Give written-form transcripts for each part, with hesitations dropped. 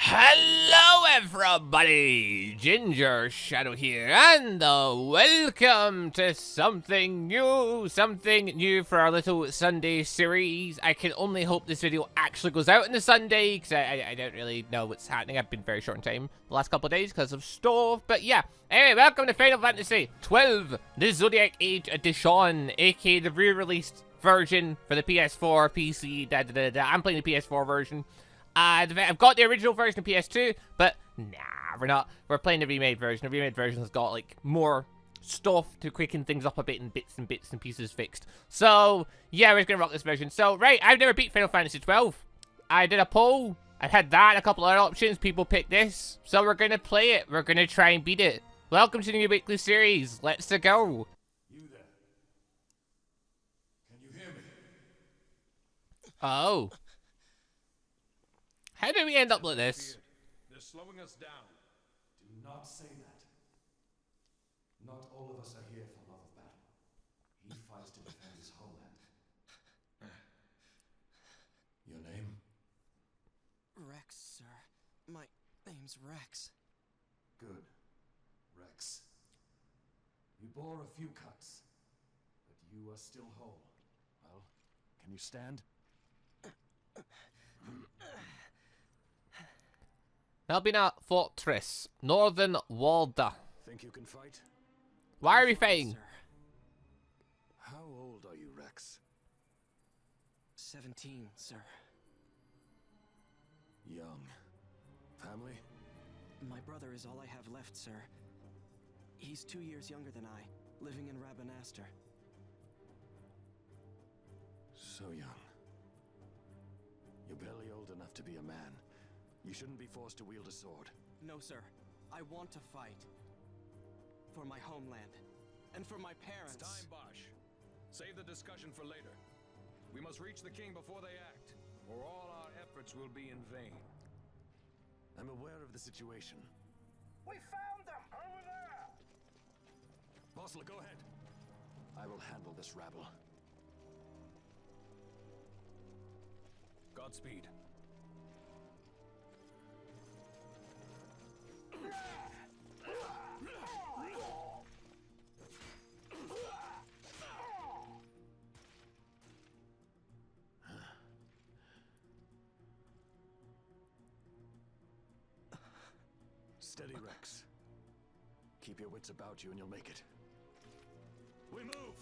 Hello everybody, Gingershadow here, and welcome to something new for our little Sunday series. I can only hope this video actually goes out on the Sunday, because I don't really know what's happening. I've been very short on time the last couple of days because of stuff, but yeah. Anyway, welcome to Final Fantasy XII The Zodiac Age Edition, aka the re-released version for the PS4, PC, I'm playing the PS4 version. I've got the original version of PS2, but nah, we're not. We're playing the remade version. The remade version's got, like, more stuff to quicken things up a bit and bits and pieces fixed. So, yeah, we're just gonna rock this version. So, right, I've never beat Final Fantasy 12. I did a poll. I had that, a couple other options. People picked this. So we're gonna play it. We're gonna try and beat it. Welcome to the new weekly series. Let's go. You there? Can you hear me? Oh. How did we end up like this? They're slowing us down. Do not say that. Not all of us are here for love of battle. He fights to defend his homeland. Your name? Rex, sir. My name's Rex. Good. Rex. You bore a few cuts, but you are still whole. Well, can you stand? Melbina Fortress, Northern Walda. Think you can fight? Why are we fighting? Sir. How old are you, Rex? 17, sir. Young. Family? My brother is all I have left, sir. He's 2 years younger than I, living in Rabanastre. So young. You're barely old enough to be a man. You shouldn't be forced to wield a sword. No, sir. I want to fight. For my homeland. And for my parents. It's time, Bosh. Save the discussion for later. We must reach the king before they act, or all our efforts will be in vain. I'm aware of the situation. We found them! Over there! Bossler, go ahead. I will handle this rabble. Godspeed. Steady, Rex. Keep your wits about you and you'll make it. We move!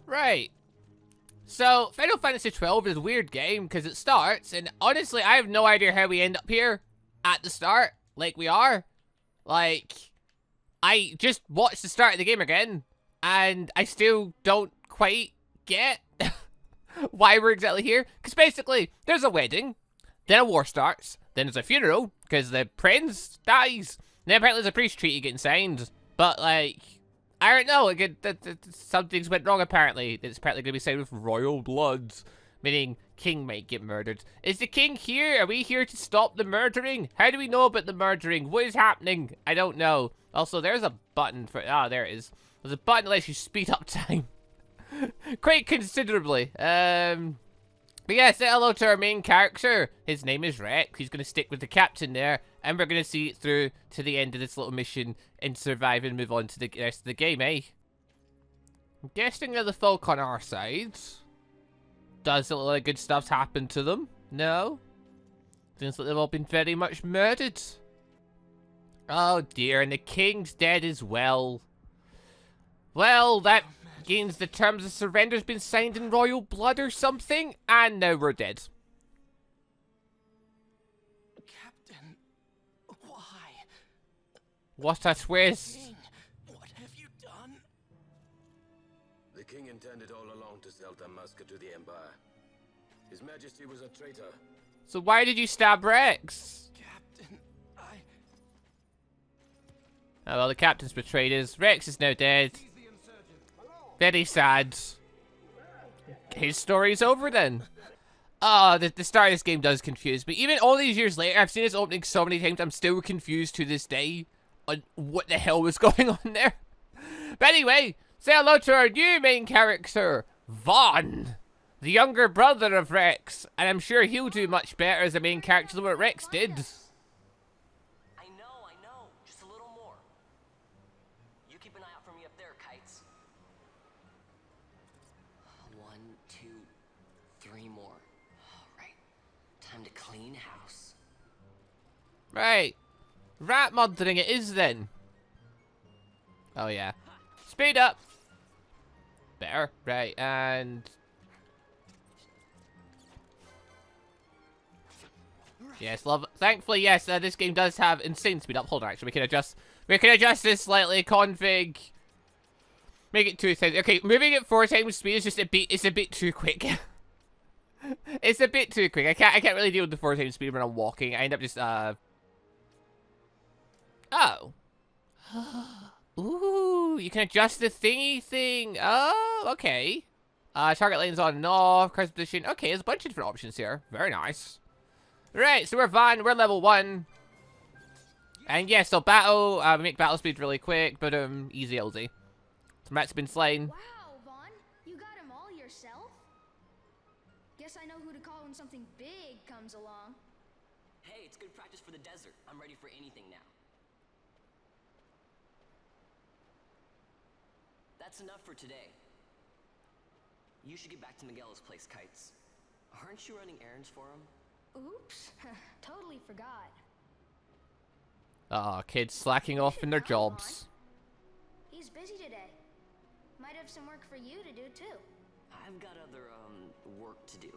Right. So, Final Fantasy 12 is a weird game because it starts, and honestly, I have no idea how we end up here at the start, like we are. Like, I just watched the start of the game again, and I still don't quite get why we're exactly here. Because basically, there's a wedding, then a war starts, then there's a funeral, because the prince dies, and then apparently there's a peace treaty getting signed, but like, I don't know, like, something's went wrong apparently. It's apparently going to be signed with royal blood, meaning king might get murdered. Is the king here? Are we here to stop the murdering? How do we know about the murdering? What is happening? I don't know. Also, there's a button for, there it is. There's a button that lets you speed up time. Quite considerably. But yeah, say hello to our main character. His name is Rex. He's going to stick with the captain there. And we're going to see it through to the end of this little mission and survive and move on to the rest of the game, eh? I'm guessing they're the folk on our side. Does it look like good stuff's happened to them? No? Seems like they've all been very much murdered. Oh dear, and the king's dead as well. Well, that means the terms of surrender's been signed in royal blood or something, and now we're dead. Captain, why? What a twist. King, what have you done? The king intended all along to sell Damascus to the Empire. His Majesty was a traitor. So why did you stab Rex? Captain, Oh well, the captain's betrayed us. Rex is now dead. Very sad. His story's over then. Oh, the start of this game does confuse me. Even all these years later, I've seen this opening so many times, I'm still confused to this day on what the hell was going on there. But anyway, say hello to our new main character, Vayne. The younger brother of Rex, and I'm sure he'll do much better as a main character than what Rex did. I know. Just a little more. You keep an eye out for me up there, Kites. 1, 2, 3 more. All right. Time to clean house. Right. Rat moddering it is then. Oh yeah. Speed up. Better. Right, and... Yes, love. Thankfully, yes, this game does have insane speed up. Hold on, actually, we can adjust this slightly. Config. Make it 2 times. Okay, moving it 4 times speed is just it's a bit too quick. It's a bit too quick. I can't really deal with the 4 times speed when I'm walking. I end up just Oh. Ooh, you can adjust the thingy thing. Oh, okay. Target lanes on and off, card position. Okay, there's a bunch of different options here. Very nice. Right, so we're Vayne, we're level 1. And yeah, so battle, we make battle speed really quick, but easy LZ. So Matt's been slain. Wow, Vaughn, you got him all yourself? Guess I know who to call when something big comes along. Hey, it's good practice for the desert. I'm ready for anything now. That's enough for today. You should get back to Miguel's place, Kites. Aren't you running errands for him? Oops, totally forgot. Aw, kids slacking off in their jobs. He's busy today. Might have some work for you to do, too. I've got other, work to do.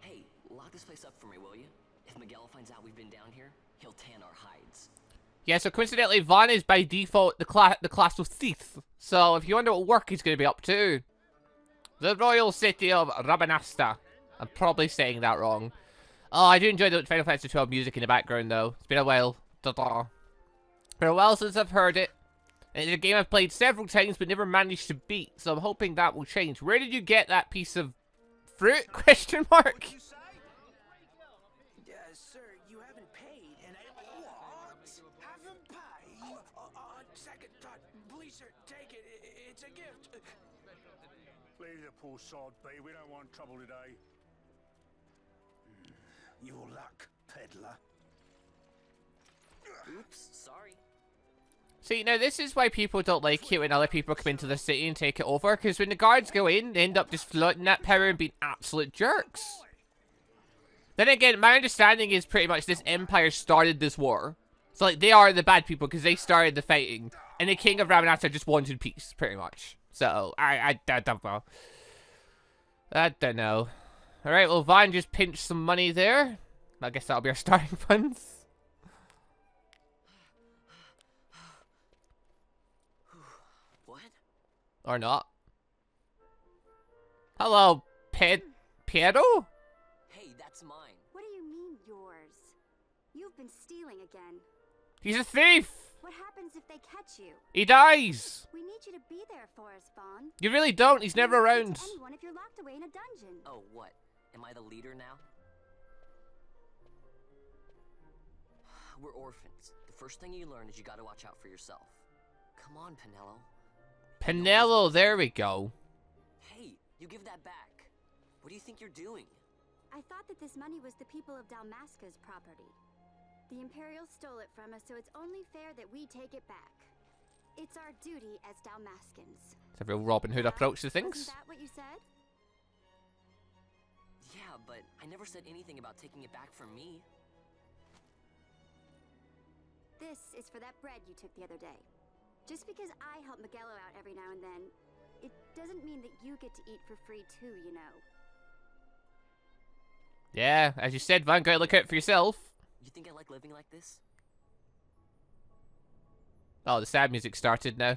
Hey, lock this place up for me, will you? If Miguel finds out we've been down here, he'll tan our hides. Yeah, so coincidentally, Vayne is by default the class of thief. So if you wonder what work he's going to be up to. The royal city of Rabanasta. I'm probably saying that wrong. Oh, I do enjoy the Final Fantasy XII music in the background, though. It's been a while. Ta-da. Been a while since I've heard it. And it's a game I've played several times, but never managed to beat. So I'm hoping that will change. Where did you get that piece of fruit? Question mark. Sir, you haven't paid, and what? Haven't paid? On second thought, please, sir, take it. It's a gift. Leave the poor sod be. We don't want trouble today. Your luck, peddler. Oops, sorry. See, now this is why people don't like it when other people come into the city and take it over, because when the guards go in, they end up just floating that power and being absolute jerks. Then again, my understanding is pretty much this empire started this war. So, like, they are the bad people because they started the fighting. And the king of Rabanasta just wanted peace, pretty much. So, I don't know. I don't know. Alright, well, Vayne just pinched some money there. I guess that'll be our starting funds. What? Or not. Hello, Piero? Hey, that's mine. What do you mean, yours? You've been stealing again. He's a thief! What happens if they catch you? He dies! We need you to be there for us, Vaughn. You really don't, he's never around. Anyone if you're locked away in a dungeon. Oh, what? Am I the leader now? We're orphans. The first thing you learn is you gotta watch out for yourself. Come on, Pinello. Pinello, there we go. Hey, you give that back. What do you think you're doing? I thought that this money was the people of Dalmasca's property. The Imperials stole it from us, so it's only fair that we take it back. It's our duty as Dalmascans. It's a real Robin Hood approach to things. Isn't that what you said? Yeah, but I never said anything about taking it back from me. This is for that bread you took the other day. Just because I help Miguel out every now and then, it doesn't mean that you get to eat for free too, you know. Yeah, as you said, Vayne, gotta look out for yourself. You think I like living like this? Oh, the sad music started now.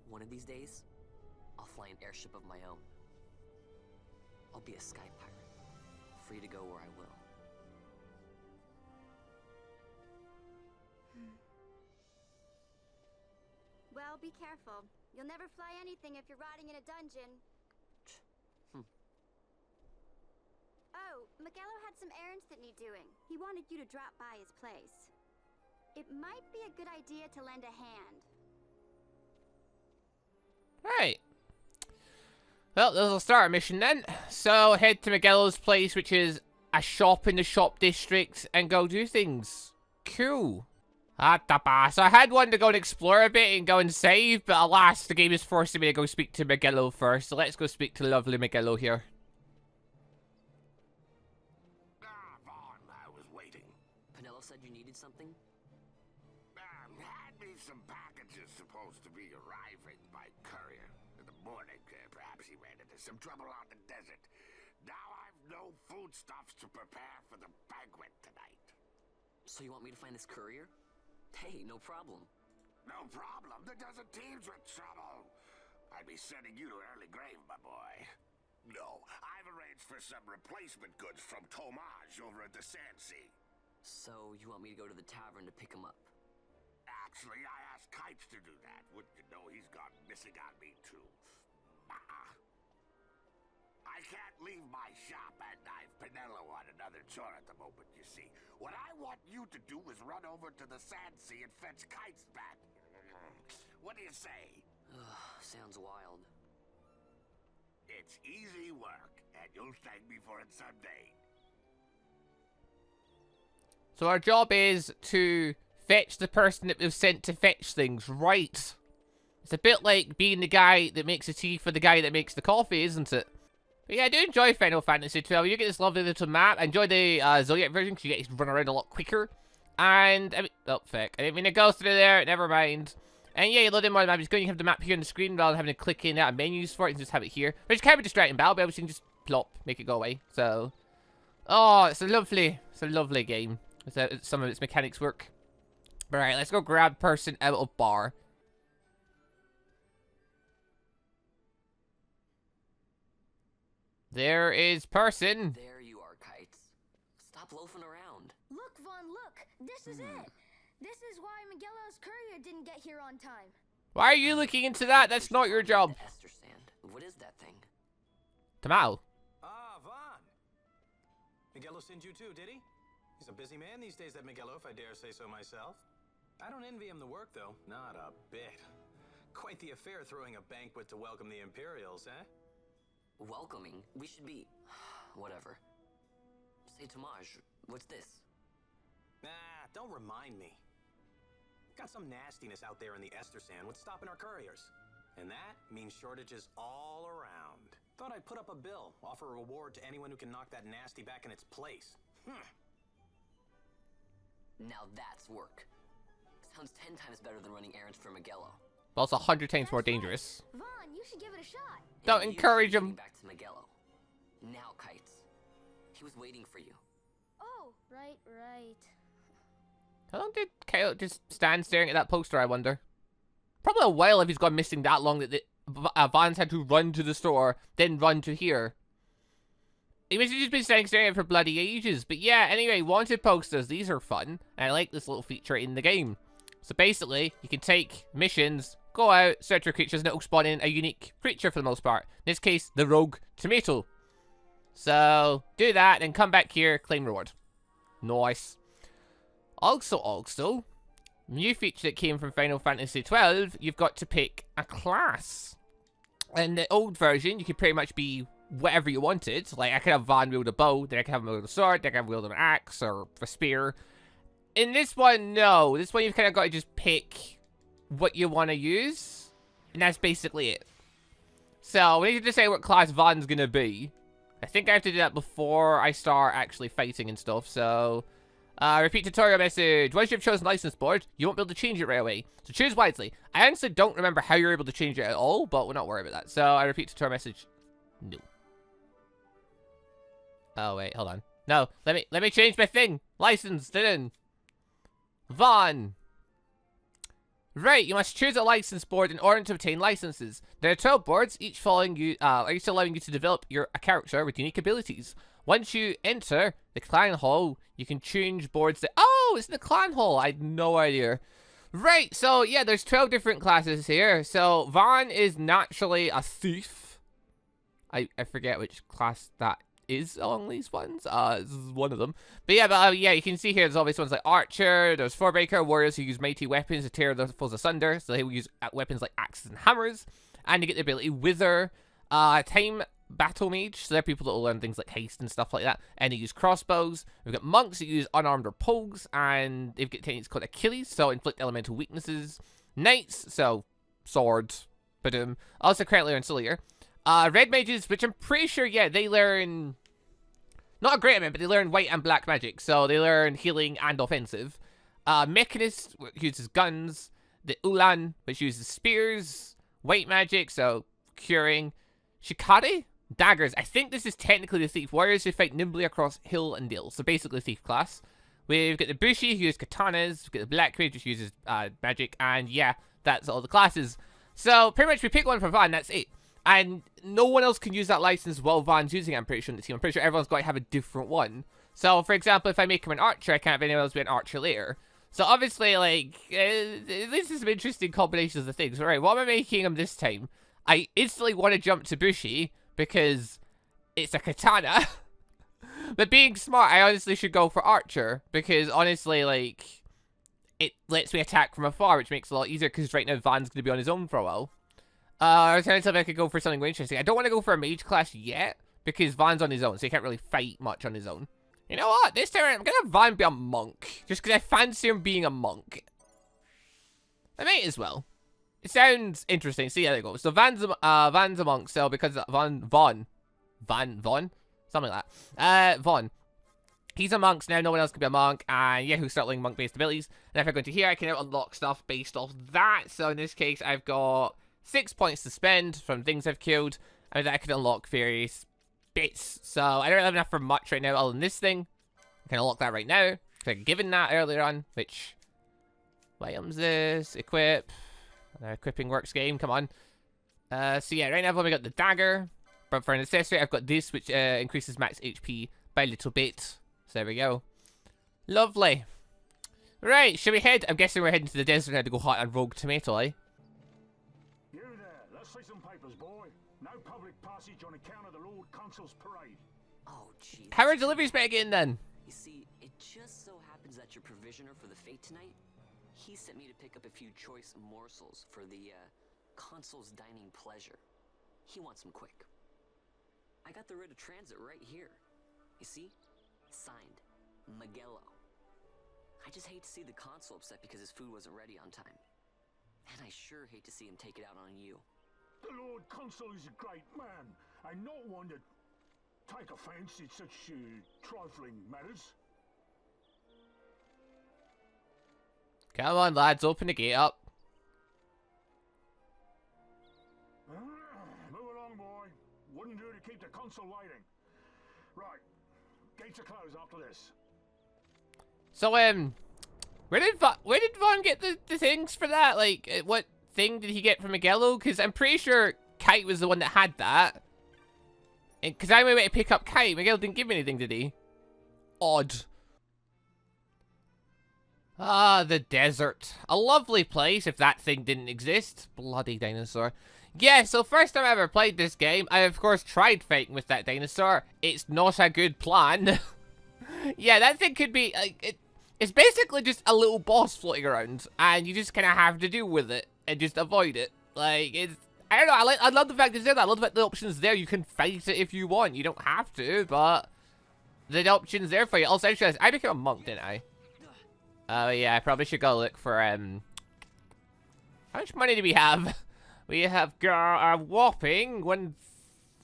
One of these days, I'll fly an airship of my own. I'll be a sky pirate, free to go where I will. Well, be careful. You'll never fly anything if you're rotting in a dungeon. Oh, Miguello had some errands that need doing. He wanted you to drop by his place. it might be a good idea to lend a hand. Right. Well, this will start our mission then. So, head to Miguelo's place, which is a shop in the shop district, and go do things. Cool. So I had one to go and explore a bit and go and save, but alas, the game is forcing me to go speak to Miguelo first. So let's go speak to lovely Miguelo here. Vaughn, I was waiting. Penelo said you needed something? Had me some packages supposed to be arriving by courier. In the morning, perhaps he ran into some trouble on the desert. Now I've no foodstuffs to prepare for the banquet tonight. So you want me to find this courier? Hey, no problem. No problem. The desert teems with trouble. I'd be sending you to early grave, my boy. No, I've arranged for some replacement goods from Tomage over at the Sand Sea. So you want me to go to the tavern to pick him up? Actually, I asked Kites to do that. Wouldn't you know he's gone missing on me, too. I can't leave my shop, and I've Penelo on another chore at the moment, you see. What I want you to do is run over to the Sand Sea and fetch Kites back. What do you say? Sounds wild. It's easy work, and you'll thank me for it someday. So our job is to fetch the person that we've sent to fetch things, right? It's a bit like being the guy that makes the tea for the guy that makes the coffee, isn't it? But yeah, I do enjoy Final Fantasy XII. You get this lovely little map. I enjoy the Zodiac version because you get to run around a lot quicker. And, I mean, oh, fuck. I didn't mean to go through there. Never mind. And yeah, you load in more map. Just going to have the map here on the screen rather than having to click in out menus for it and just have it here. Which can be distracting battle, but obviously you can just plop, make it go away. So, oh, it's a lovely game. Some of its mechanics work. Alright, let's go grab person out of bar. There is person. There you are, Kites. Stop loafing around. Look, Vaughn, look. This is it. This is why Miguelo's courier didn't get here on time. Why are you looking into that? That's not your job. Esther stand. What is that thing? Tomato. Ah, Vaughn. Miguelo sent you too, did he? He's a busy man these days, that Miguelo, if I dare say so myself. I don't envy him the work, though. Not a bit. Quite the affair throwing a banquet to welcome the Imperials, eh? Welcoming? We should be... whatever. Say, Tomage, what's this? Nah, don't remind me. Got some nastiness out there in the Esther Sand. What's stopping our couriers? And that means shortages all around. Thought I'd put up a bill, offer a reward to anyone who can knock that nasty back in its place. Now that's work. Sounds 10 times better than running errands for Miguelo. Well, it's 100 times more dangerous. Vaughn, you should give it a shot. Don't encourage him. Back to Miguelo. Now, Kites. He was waiting for you. Oh, right. How long did Coyote just stand staring at that poster, I wonder? Probably a while if he's gone missing that long that Vaughn's had to run to the store, then run to here. He must have just been staring at it for bloody ages. But yeah, anyway, wanted posters. These are fun. And I like this little feature in the game. So basically, you can take missions, go out, search for creatures, and it'll spawn in a unique creature for the most part. In this case, the rogue tomato. So, do that, and come back here, claim reward. Nice. Also, new feature that came from Final Fantasy XII, you've got to pick a class. In the old version, you could pretty much be whatever you wanted. Like, I could have Vaughn wield a bow, then I could have him wield a sword, then I could have him wield an axe, or a spear. In this one, no. This one, you've kind of got to just pick what you want to use. And that's basically it. So, we need to decide what class Vaughn's going to be. I think I have to do that before I start actually fighting and stuff. So, repeat tutorial message. Once you've chosen license board, you won't be able to change it right away. So, choose wisely. I honestly don't remember how you're able to change it at all, but we'll not worry about that. So, I repeat tutorial message. No. Oh, wait. Hold on. No. Let me change my thing. License. Didn't. Vaughn. Right, you must choose a license board in order to obtain licenses. There are 12 boards, each allowing you to develop a character with unique abilities. Once you enter the clan hall, you can change boards that... Oh, it's in the clan hall. I had no idea. Right, so yeah, there's 12 different classes here. So Vaughn is naturally a thief. I forget which class that is along these ones. This is one of them. But yeah, you can see here there's obvious ones like Archer, there's Forebreaker, warriors who use mighty weapons to tear their foes asunder. So they will use weapons like axes and hammers. And you get the ability Wither. Time Battle Mage, so they're people that will learn things like haste and stuff like that. And they use crossbows. We've got monks that use unarmed or pogues, and they've got techniques called Achilles, so inflict elemental weaknesses. Knights, so swords, badum. Also currently learn Solier. Red mages, which I'm pretty sure, yeah, they learn not a great amount, but they learn white and black magic, so they learn healing and offensive. Mechanist, which uses guns. The Ulan, which uses spears. White magic, so curing. Shikari, daggers. I think this is technically the thief. Warriors who fight nimbly across hill and dale, so basically thief class. We've got the Bushi, who uses katanas. We've got the Black Mage, which uses magic, and yeah, that's all the classes. So pretty much we pick one for Van, that's it. And no one else can use that license while Van's using it, I'm pretty sure, in the team. I'm pretty sure everyone's got to have a different one. So, for example, if I make him an archer, I can't have anyone else be an archer later. So, obviously, like, this is some interesting combinations of things. Alright, what am I making him this time? I instantly want to jump to Bushi, because it's a katana. But being smart, I honestly should go for archer, because honestly, like, it lets me attack from afar, which makes it a lot easier, because right now Van's going to be on his own for a while. I was trying to tell if I could go for something more interesting. I don't want to go for a mage class yet, because Van's on his own, so he can't really fight much on his own. You know what? This time I'm going to have Van be a monk, just because I fancy him being a monk. I may as well. It sounds interesting. See, there you go. So Van's a monk, so because Von? Something like that. Von. He's a monk, so now no one else can be a monk, and yeah, who's starting monk-based abilities. And if I go into here, I can now unlock stuff based off that. So in this case, I've got 6 points to spend from things I've killed, and I can unlock various bits. So I don't have enough for much right now other than this thing. I can unlock that right now, because I've given that earlier on, which... What items this? Equip. Equipping works game, come on. So yeah, right now I've only got the dagger, but for an accessory I've got this, which increases max HP by a little bit. So there we go. Lovely. Right, shall we head? I'm guessing we're heading to the desert now to go hunt a rogue tomato, eh? You there, let's see some papers, boy. No public passage on account of the Lord Consul's parade. Oh, jeez. How are deliveries back again then? You see, it just so happens that your provisioner for the fete tonight, he sent me to pick up a few choice morsels for the, Consul's dining pleasure. He wants them quick. I got the writ of transit right here. You see? Signed, Magello. I just hate to see the Consul upset because his food wasn't ready on time. And I sure hate to see him take it out on you. The Lord Consul is a great man, and not one to take offense in such trifling matters. Come on, lads, open the gate up. Move along, boy. Wouldn't do to keep the Consul waiting. Right, gates are closed after this. So, where did Von get the things for that? Like, what thing did he get from Magello? Because I'm pretty sure Kite was the one that had that. Because I went to pick up Kite. Magello didn't give me anything, did he? Odd. Ah, the desert. A lovely place if that thing didn't exist. Bloody dinosaur. Yeah, so first time I ever played this game, I of course tried fighting with that dinosaur. It's not a good plan. Yeah, that thing could be, like, it's basically just a little boss floating around, and you just kind of have to deal with it, and just avoid it. Like, it's, I don't know, I love the fact it's there, I love the fact the option's there, you can fight it if you want, you don't have to, but the option's there for you. Also, I became a monk, didn't I? Oh, yeah, I probably should go look for, how much money do we have? We have a whopping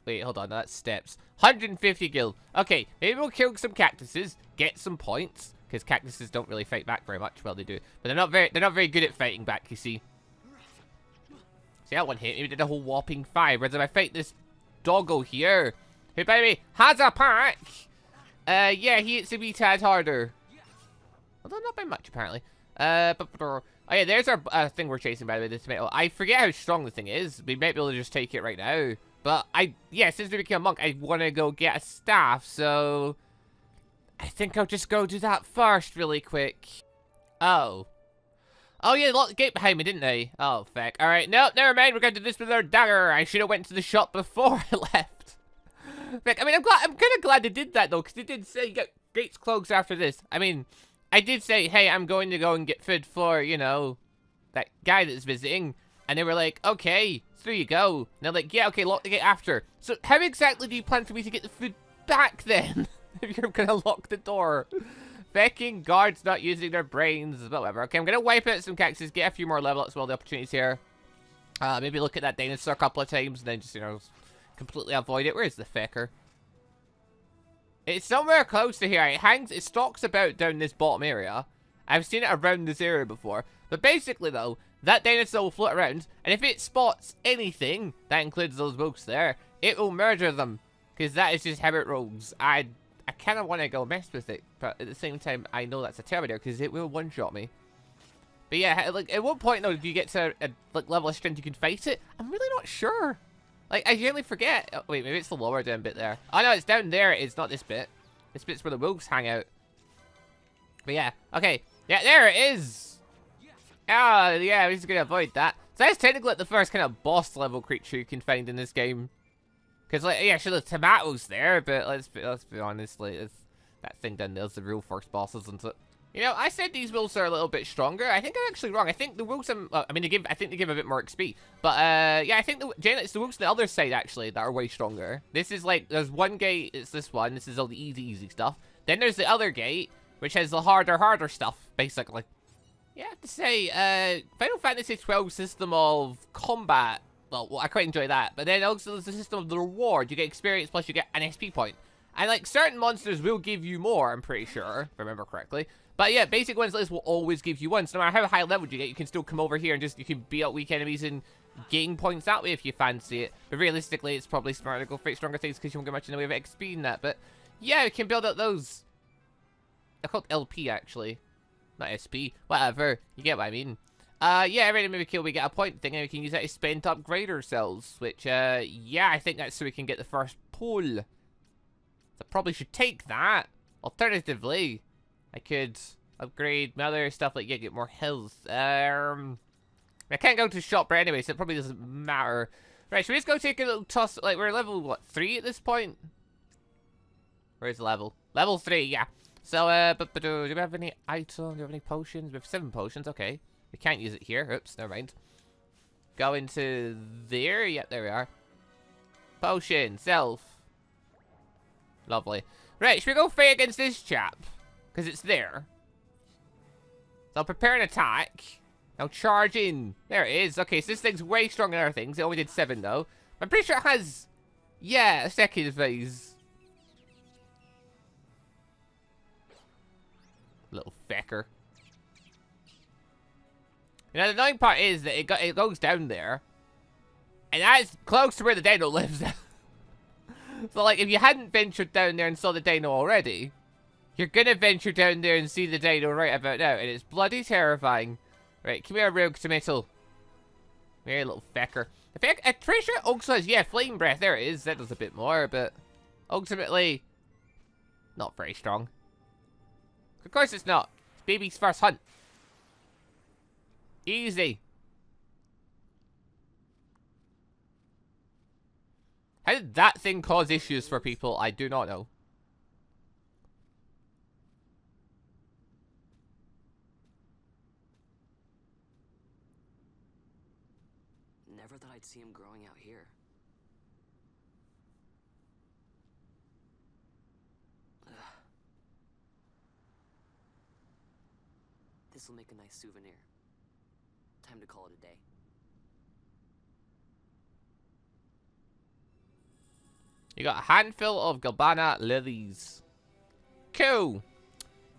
wait, hold on, that's steps. 150 gil. Okay, maybe we'll kill some cactuses, get some points, because cactuses don't really fight back very much. Well, they do, but they're not very good at fighting back. You see. See, that one hit me. We did a whole whopping 5. Whereas if I fight this doggo here, who by the way has a pack, yeah, he hits a wee tad harder. Although not by much apparently. Oh yeah, there's our thing we're chasing, by the way, the tomato. I forget how strong the thing is. We might be able to just take it right now. But yeah, since we became a monk, I want to go get a staff, so I think I'll just go do that first really quick. Oh. Oh yeah, they locked the gate behind me, didn't they? Oh, feck. Alright, nope, never mind, we're going to do this with our dagger. I should have went to the shop before I left. Like, I mean, I'm kind of glad they did that, though, because they did say you get gates closed after this. I mean, I did say, hey, I'm going to go and get food for, you know, that guy that's visiting. And they were like, okay, through you go. And they're like, yeah, okay, lock the gate after. So how exactly do you plan for me to get the food back then? If you're going to lock the door. Fecking guards not using their brains, but whatever. Okay, I'm going to wipe out some cactus, get a few more level ups while the opportunity's here. Maybe look at that dinosaur a couple of times and then just, you know, completely avoid it. Where's the fecker? It's somewhere close to here. It stalks about down this bottom area. I've seen it around this area before. But basically, though, that dinosaur will float around, and if it spots anything, that includes those books there, it will murder them. Because that is just how it rolls. I kind of want to go mess with it, but at the same time, I know that's a Terminator, because it will one-shot me. But yeah, like, at what point, though, do you get to a like, level of strength you can fight it? I'm really not sure. Like, I generally forget. Oh, wait, maybe it's the lower down bit there. Oh, no, it's down there. It's not this bit. This bit's where the wolves hang out. But yeah, okay. Yeah, there it is. Ah, yeah, we're just going to avoid that. So that's technically like, the first kind of boss level creature you can find in this game. Because, like, yeah, sure, the tomatoes there, but let's be honest, like, that thing down there's the real first boss, isn't it? You know, I said these wolves are a little bit stronger. I think I'm actually wrong. I think the wolves, I mean, I think they give a bit more XP. But, yeah, I think it's the wolves on the other side, actually, that are way stronger. This is, like, there's one gate, it's this one. This is all the easy stuff. Then there's the other gate, which has the harder stuff, basically. Yeah, I have to say, Final Fantasy XII system of combat, well, I quite enjoy that. But then also there's the system of the reward. You get experience plus you get an SP point. And, like, certain monsters will give you more, I'm pretty sure, if I remember correctly. But yeah, basic ones like this will always give you one. So no matter how high level you get, you can still come over here and just, you can beat out weak enemies and gain points that way if you fancy it. But realistically, it's probably smarter to go for stronger things because you won't get much in the way of XP in that. But yeah, we can build out those. They're called LP, actually. Not SP. Whatever. You get what I mean. Yeah, every time we kill, we get a point thing, and we can use that to spend to upgrade ourselves. Which, yeah, I think that's so we can get the first pull. So I probably should take that. Alternatively, I could upgrade my other stuff, like, yeah, get more health. I can't go to the shop right anyway, so it probably doesn't matter. Right, should we just go take a little toss? Like, we're level, what, 3 at this point? Where's the level? Level 3, yeah. So, do we have any items? Do we have any potions? We have 7 potions, okay. We can't use it here. Oops, never mind. Go into there. Yep, there we are. Potion, self. Lovely. Right, should we go fight against this chap? Because it's there. So prepare an attack. Now charge in. There it is. Okay, so this thing's way stronger than other things. It only did 7 though. I'm pretty sure it has, yeah, a second phase. Little fecker. You know, the annoying part is that it goes down there. And that's close to where the dino lives. So, like, if you hadn't ventured down there and saw the dino already, you're gonna venture down there and see the dino right about now. And it's bloody terrifying. Right, come here, rogue tomato. Come here, little fecker. I'm pretty sure it also has, yeah, flame breath. There it is. That does a bit more, but ultimately, not very strong. Of course it's not. It's baby's first hunt. Easy. How did that thing cause issues for people? I do not know. Never thought I'd see him growing out here. This'll make a nice souvenir. Time to call it a day. You got a handful of Galbana lilies. Cool.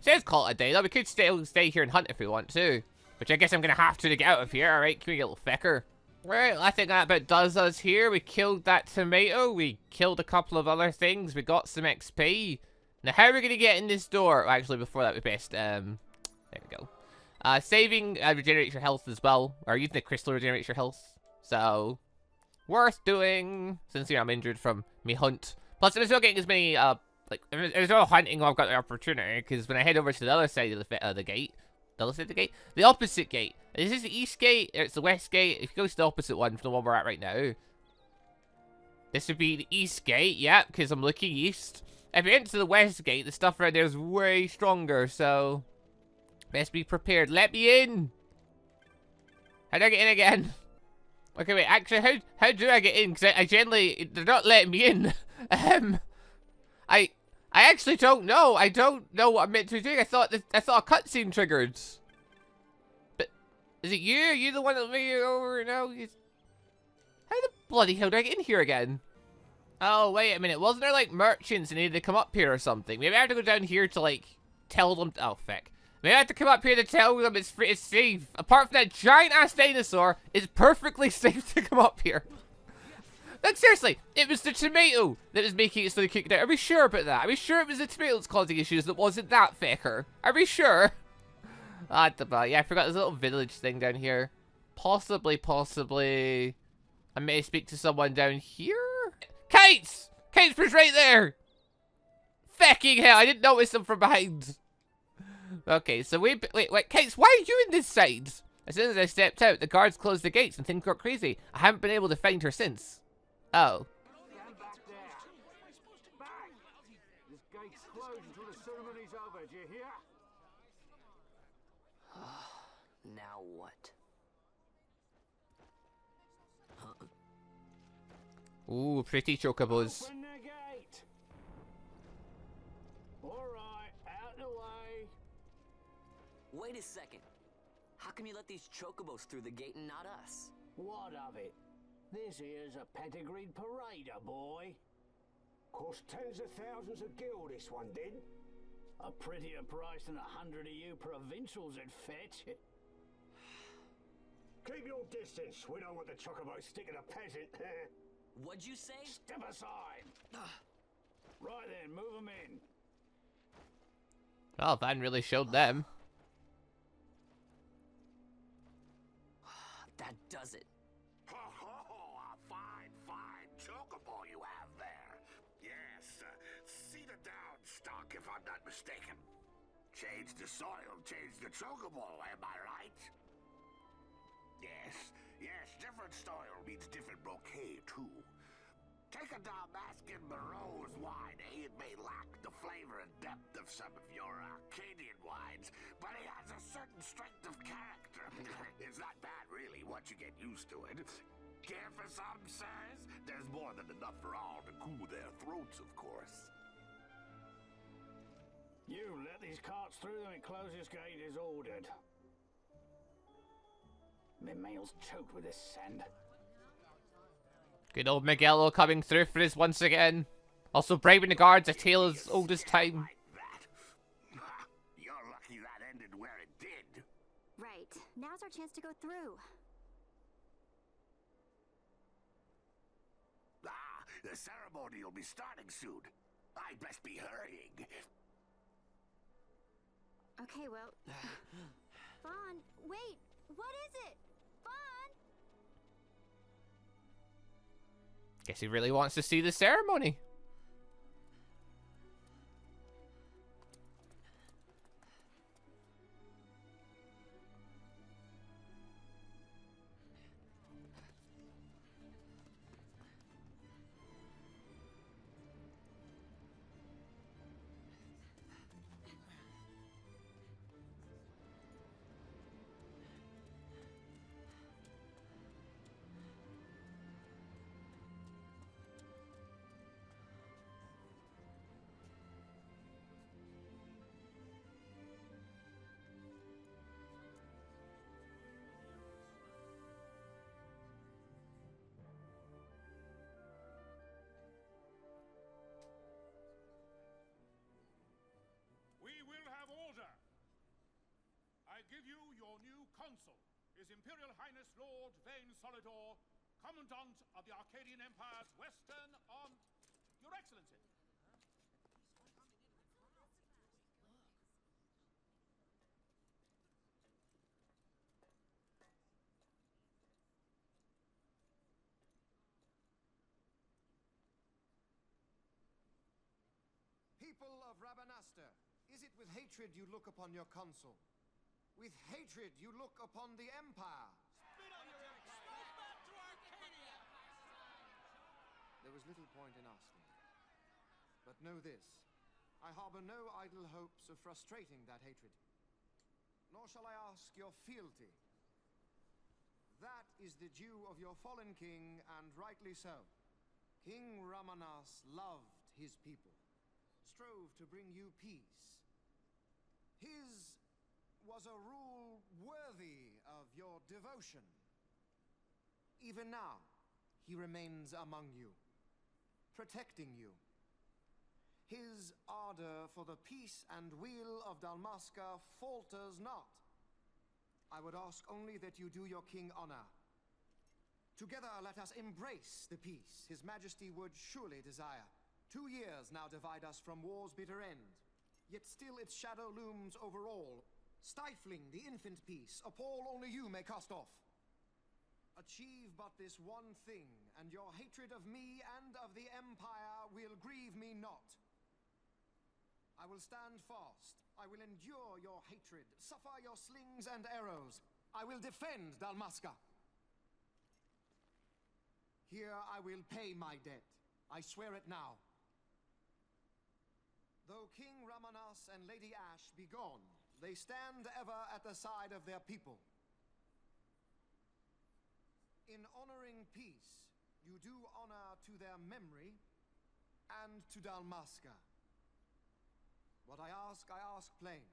Says call it a day though. We could still stay here and hunt if we want to. Which I guess I'm gonna have to get out of here. Alright, come here, little fecker. Right, I think that about does us here. We killed that tomato. We killed a couple of other things. We got some XP. Now, how are we gonna get in this door? Well, actually, before that, we best, there we go. Saving regenerates your health as well. Or using the crystal regenerates your health. So, worth doing. Since, you know, I'm injured from me hunt. Plus, I'm still getting as many, like, there's no hunting while I've got the opportunity. Because when I head over to the other side of the gate. The other side of the gate? The opposite gate. Is this the east gate? Or it's the west gate? If you go to the opposite one from the one we're at right now. This would be the east gate, yeah, because I'm looking east. If you enter the west gate, the stuff right there is way stronger, so best be prepared. Let me in. How do I get in again? Okay, wait, actually, how do I get in? Because I generally, they're not letting me in. I actually don't know. I don't know what I'm meant to be doing. I thought a cutscene triggered. But is it you? Are you the one that made it over now? How the bloody hell do I get in here again? Oh, wait a minute. Wasn't there, like, merchants that needed to come up here or something? Maybe I have to go down here to, like, tell them... Oh, fuck. Maybe I have to come up here to tell them it's safe. Apart from that giant-ass dinosaur, it's perfectly safe to come up here. Like, seriously, it was the tomato that was making it so they couldn't get out. Are we sure about that? Are we sure it was the tomato that's causing issues that wasn't that fecker? Are we sure? Yeah, I forgot there's a little village thing down here. Possibly... I may speak to someone down here? Kites! Kites was right there! Fucking hell, I didn't notice them from behind. Okay, so wait, Kites, why are you in this side? As soon as I stepped out, the guards closed the gates and things got crazy. I haven't been able to find her since. Oh. Stand back there. Back! This gate's closed until the ceremony's over, do you hear? Now what? Ooh, pretty chocobos. Open the gate! Alright, out the way. Wait a second. How come you let these chocobos through the gate and not us? What of it? This here's a pedigreed parader, boy. Cost tens of thousands of gil, this one did. A prettier price than 100 of you provincials would fetch. Keep your distance. We don't want the chocobos sticking a peasant. What'd you say? Step aside. Right then, move them in. Well, Vayne really showed them. That does it. Oh, a fine chocobo you have there. Yes, cedar down stock if I'm not mistaken. Change the soil, change the chocobo, am I right? Yes, different soil means different bouquet too. Take a Damascus Barrow's wine, eh? It may lack the flavor and depth of some of your Arcadian wines, but it has a certain strength of character. It's not bad, really, once you get used to it. Care for some, sirs? There's more than enough for all to cool their throats, of course. You let these carts through and close this gate as ordered. My mail's choked with this sand. Good old Miguelo coming through for us once again. Also bribing the guards a tale as old as time. Like that. You're lucky that ended where it did. Right. Now's our chance to go through. The ceremony will be starting soon. I'd best be hurrying. Okay, well... Vaughn, wait! What is it? Vaughn! Guess he really wants to see the ceremony. I give you your new consul, His Imperial Highness Lord Vayne Solidor, Commandant of the Arcadian Empire's Western Arm... Your Excellency. People of Rabanastre, is it with hatred you look upon your consul? With hatred you look upon the Empire. The there was little point in asking. But know this, I harbor no idle hopes of frustrating that hatred. Nor shall I ask your fealty. That is the due of your fallen king, and rightly so. King Ramanas loved his people, strove to bring you peace. His was a rule worthy of your devotion. Even now, he remains among you, protecting you. His ardor for the peace and weal of Dalmasca falters not. I would ask only that you do your king honor. Together let us embrace the peace His Majesty would surely desire. 2 years now divide us from war's bitter end, yet still its shadow looms over all, stifling the infant peace a pall only you may cast off. Achieve but this one thing, and your hatred of me and of the Empire will grieve me not. I will stand fast. I will endure your hatred, suffer your slings and arrows. I will defend Dalmasca. Here I will pay my debt. I swear it now. Though King Ramanas and Lady Ash be gone, they stand ever at the side of their people. In honoring peace, you do honor to their memory and to Dalmasca. What I ask plain.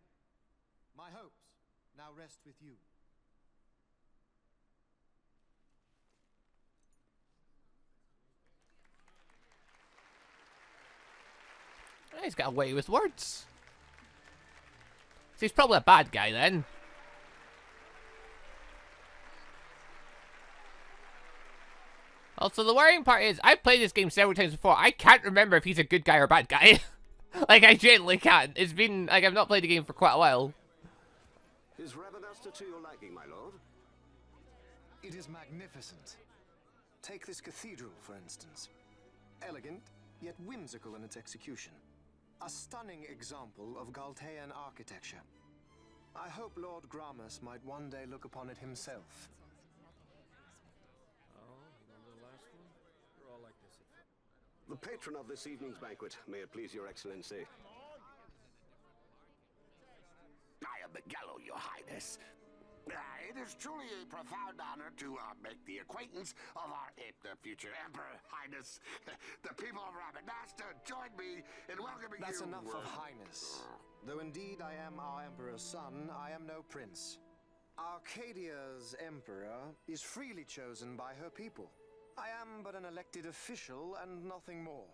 My hopes now rest with you. He's got away with words. So he's probably a bad guy then. Also, the worrying part is, I've played this game several times before. I can't remember if he's a good guy or a bad guy. Like, I genuinely can't. It's been, like, I've not played the game for quite a while. Is Ravenasta to your liking, my lord? It is magnificent. Take this cathedral, for instance. Elegant, yet whimsical in its execution. A stunning example of Galtean architecture. I hope Lord Gramus might one day look upon it himself. The patron of this evening's banquet, may it please your excellency. I am Miguelo, your highness. It is truly a profound honor to make the acquaintance of our future emperor, highness. The people of Ravenasta join me in welcoming That's you. enough of highness. Though indeed I am our emperor's son, I am no prince. Arcadia's emperor is freely chosen by her people. I am but an elected official and nothing more.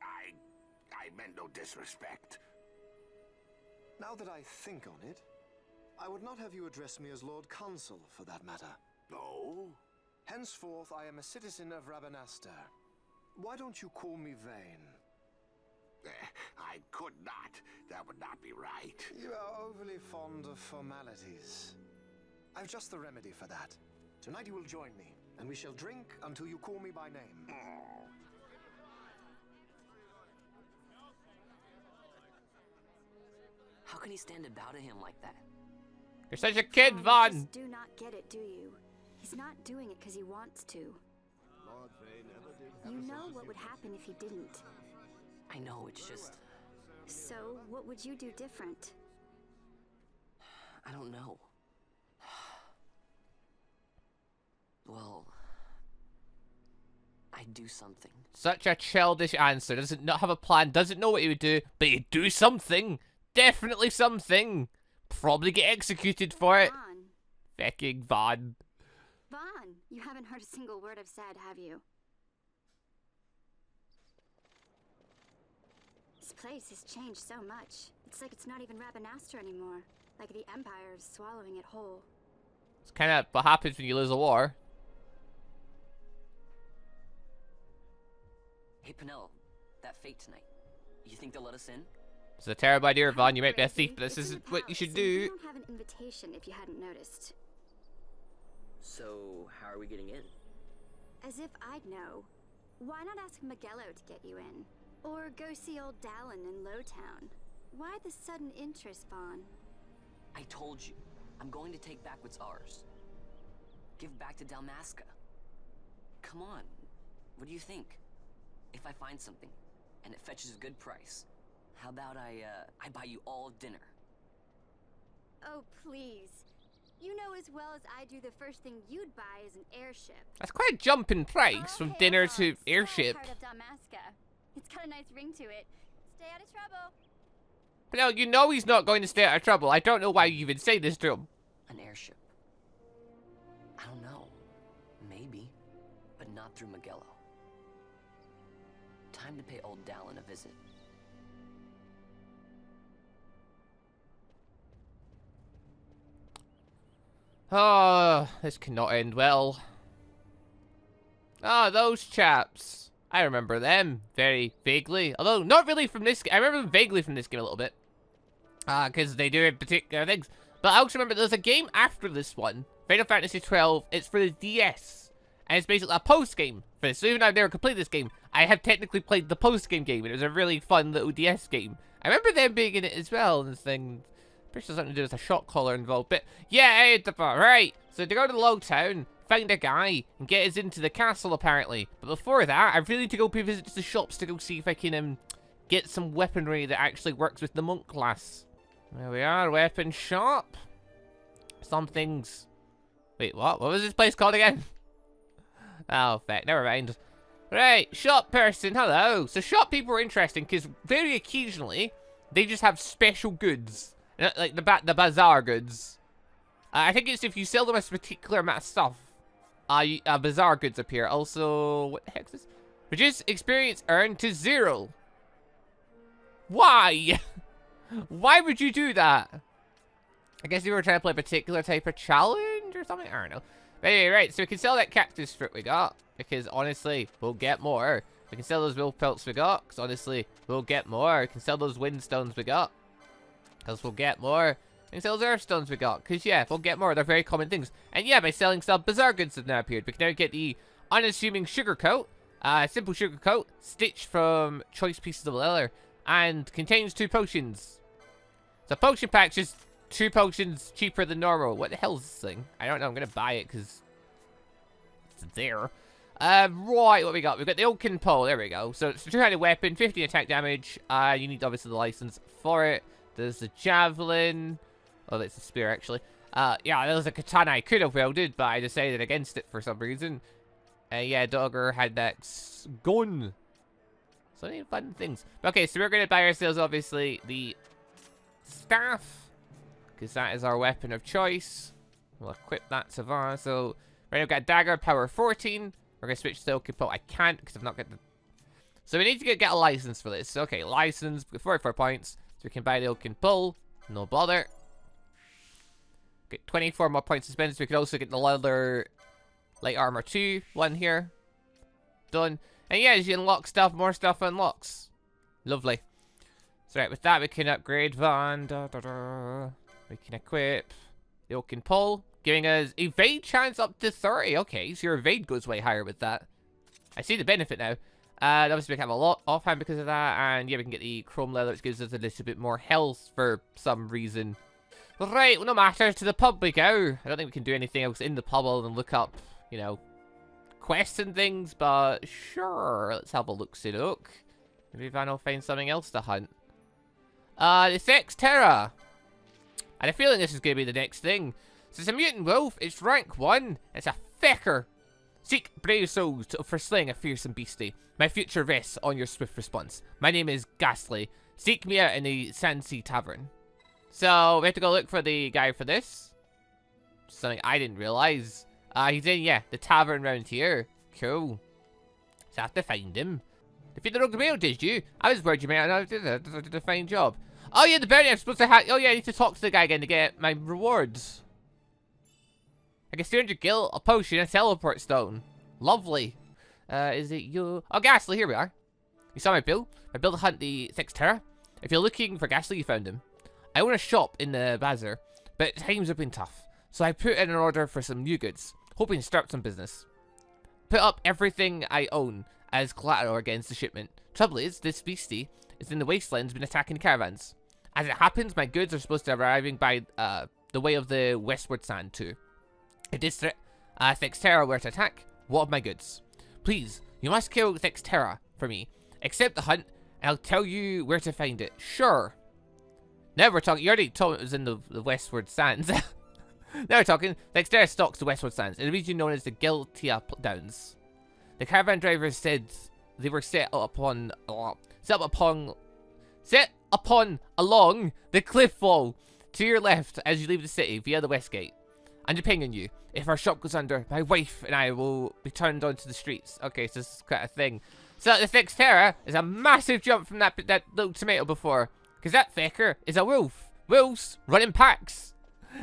I meant no disrespect. Now that I think on it, I would not have you address me as Lord Consul, for that matter. No? Henceforth, I am a citizen of Ravenasta. Why don't you call me Vayne? I could not. That would not be right. You are overly fond of formalities. I've just the remedy for that. Tonight you will join me, and we shall drink until you call me by name. How can he stand about him like that? You're such a kid, Vaughn. You just do not get it, do you? He's not doing it because he wants to. Lord Vayne never did. You know what would happen if he didn't. I know, it's just... So, what would you do different? I don't know. Well... I'd do something. Such a childish answer. Doesn't not have a plan, doesn't know what he would do, but he'd do something. Definitely something. Probably get executed for it. Vaughn. Fucking Vaughn. Vaughn, you haven't heard a single word I've said, have you? This place has changed so much. It's like it's not even Ravenasta anymore. Like the Empire is swallowing it whole. It's kind of what happens when you lose a war. Hey, Penel, that fate tonight. You think they'll let us in? It's a terrible idea, Vaughn. You might be a thief, but this isn't what you should do. We don't have an invitation if you hadn't noticed. So, how are we getting in? As if I'd know. Why not ask Miguelo to get you in? Or go see old Dallin in Lowtown? Why the sudden interest, Vaughn? I told you, I'm going to take back what's ours. Give back to Dalmasca. Come on, what do you think? if I find something, and it fetches a good price, how about I buy you all dinner? Oh, please. You know as well as I do the first thing you'd buy is an airship. That's quite a jump in price from dinner to airship. Part of Dalmasca. It's got a nice ring to it. Stay out of trouble. But no, you know he's not going to stay out of trouble. I don't know why you even say this to him. An airship. I don't know. Maybe. But not through Magello. Time to pay old Dallin a visit. Oh, this cannot end well. Ah, those chaps. I remember them very vaguely. Although, not really from this game. I remember them vaguely from this game a little bit. Because they do particular things. But I also remember there's a game after this one. Final Fantasy XII. It's for the DS. And it's basically a post-game for this. So even though I've never completed this game, I have technically played the post-game game. And it was a really fun little DS game. I remember them being in it as well. And this thing... Pretty sure something to do with a shot caller involved, but yeah, right. So to go to the log town, find a guy, and get us into the castle apparently. But before that, I really need to go pay a visit to the shops to go see if I can get some weaponry that actually works with the monk class. There we are, weapon shop. Some things. Wait, what? What was this place called again? Oh, feck, never mind. Right, shop person, hello. So shop people are interesting because very occasionally they just have special goods. Like the bazaar goods. I think it's if you sell them a particular amount of stuff, bazaar goods appear. Also, what the heck is this? Reduce experience earned to 0. Why? Why would you do that? I guess you were trying to play a particular type of challenge or something? I don't know. But anyway, right, so we can sell that cactus fruit we got, because honestly, we'll get more. We can sell those wolf pelts we got, because honestly, we'll get more. We can sell those wind stones we got, because we'll get more. And sell those earth stones we got. Because, yeah, we'll get more. They're very common things. And, yeah, by selling some bazaar goods have now appeared. We can now get the unassuming sugar coat. Simple sugar coat. Stitched from choice pieces of leather. And contains 2 potions. So, potion pack's just 2 potions cheaper than normal. What the hell is this thing? I don't know. I'm going to buy it because it's there. Right, what we got? We've got the Oaken Pole. There we go. So, it's a 2-handed weapon. 15 attack damage. You need, obviously, the license for it. There's the javelin. Oh, that's a spear, actually. Yeah, there's a katana I could have wielded, but I decided against it for some reason. Yeah, Dogger had that gun. So many fun things. Okay, so we're going to buy ourselves, obviously, the staff. Because that is our weapon of choice. We'll equip that to Var. So, right now we've got dagger, power 14. We're going to switch to the Oaken Pole. I can't, because I've not got the... So we need to get a license for this. Okay, license, 44 points. So we can buy the Oaken Pole. No bother. Get 24 more points to spend. So we could also get the leather light armor 2 one here. Done. And yeah, as you unlock stuff, more stuff unlocks. Lovely. So right, with that we can upgrade Van. We can equip the Oaken Pole, giving us evade chance up to 30. Okay, so your evade goes way higher with that. I see the benefit now. Obviously we can have a lot offhand because of that, and yeah, we can get the chrome leather, which gives us a little bit more health for some reason. Right, well, no matter, to the pub we go. I don't think we can do anything else in the pub other than look up, you know, quests and things, but sure, let's have a look-see-look. Maybe Van will find something else to hunt. The Skex Terror. I had a feeling this is going to be the next thing. So it's a mutant wolf, it's rank 1, it's a fecker. Seek brave souls for slaying a fearsome beastie. My future rests on your swift response. My name is Ghastly. Seek me out in the Sandsea Tavern. So, we have to go look for the guy for this. Something I didn't realize. He's in, yeah, the tavern round here. Cool. So I have to find him. Defeat the rogue mail, did you? I was worried you might not did a fine job. Oh yeah, the bounty I'm supposed to have. Oh yeah, I need to talk to the guy again to get my rewards. I get 200 gil, a potion, a teleport stone. Lovely. Is it you? Oh, Ghastly, here we are. You saw my bill? My bill to hunt the Skex Terror. If you're looking for Ghastly, you found him. I own a shop in the bazaar, but times have been tough. So I put in an order for some new goods, hoping to start some business. Put up everything I own as collateral against the shipment. Trouble is, this beastie is in the wastelands, been attacking caravans. As it happens, my goods are supposed to be arriving by the way of the westward sand too. If this Skex Terror were to attack, what of my goods? Please, you must kill Skex Terror. for me. Accept the hunt, and I'll tell you where to find it. Sure. Now we're talking. You already told me it was in the Westward Sands. Now we're talking. Skex Terror stalks the Westward Sands, in a region known as the Giltia Downs. The caravan drivers said they were set upon along the cliff wall to your left as you leave the city via the west gate. I'm depending on you. If our shop goes under, my wife and I will be turned onto the streets. Okay, so this is quite a thing. So the Skex Terror is a massive jump from that little tomato before. Because that fecker is a wolf. Wolves run in packs.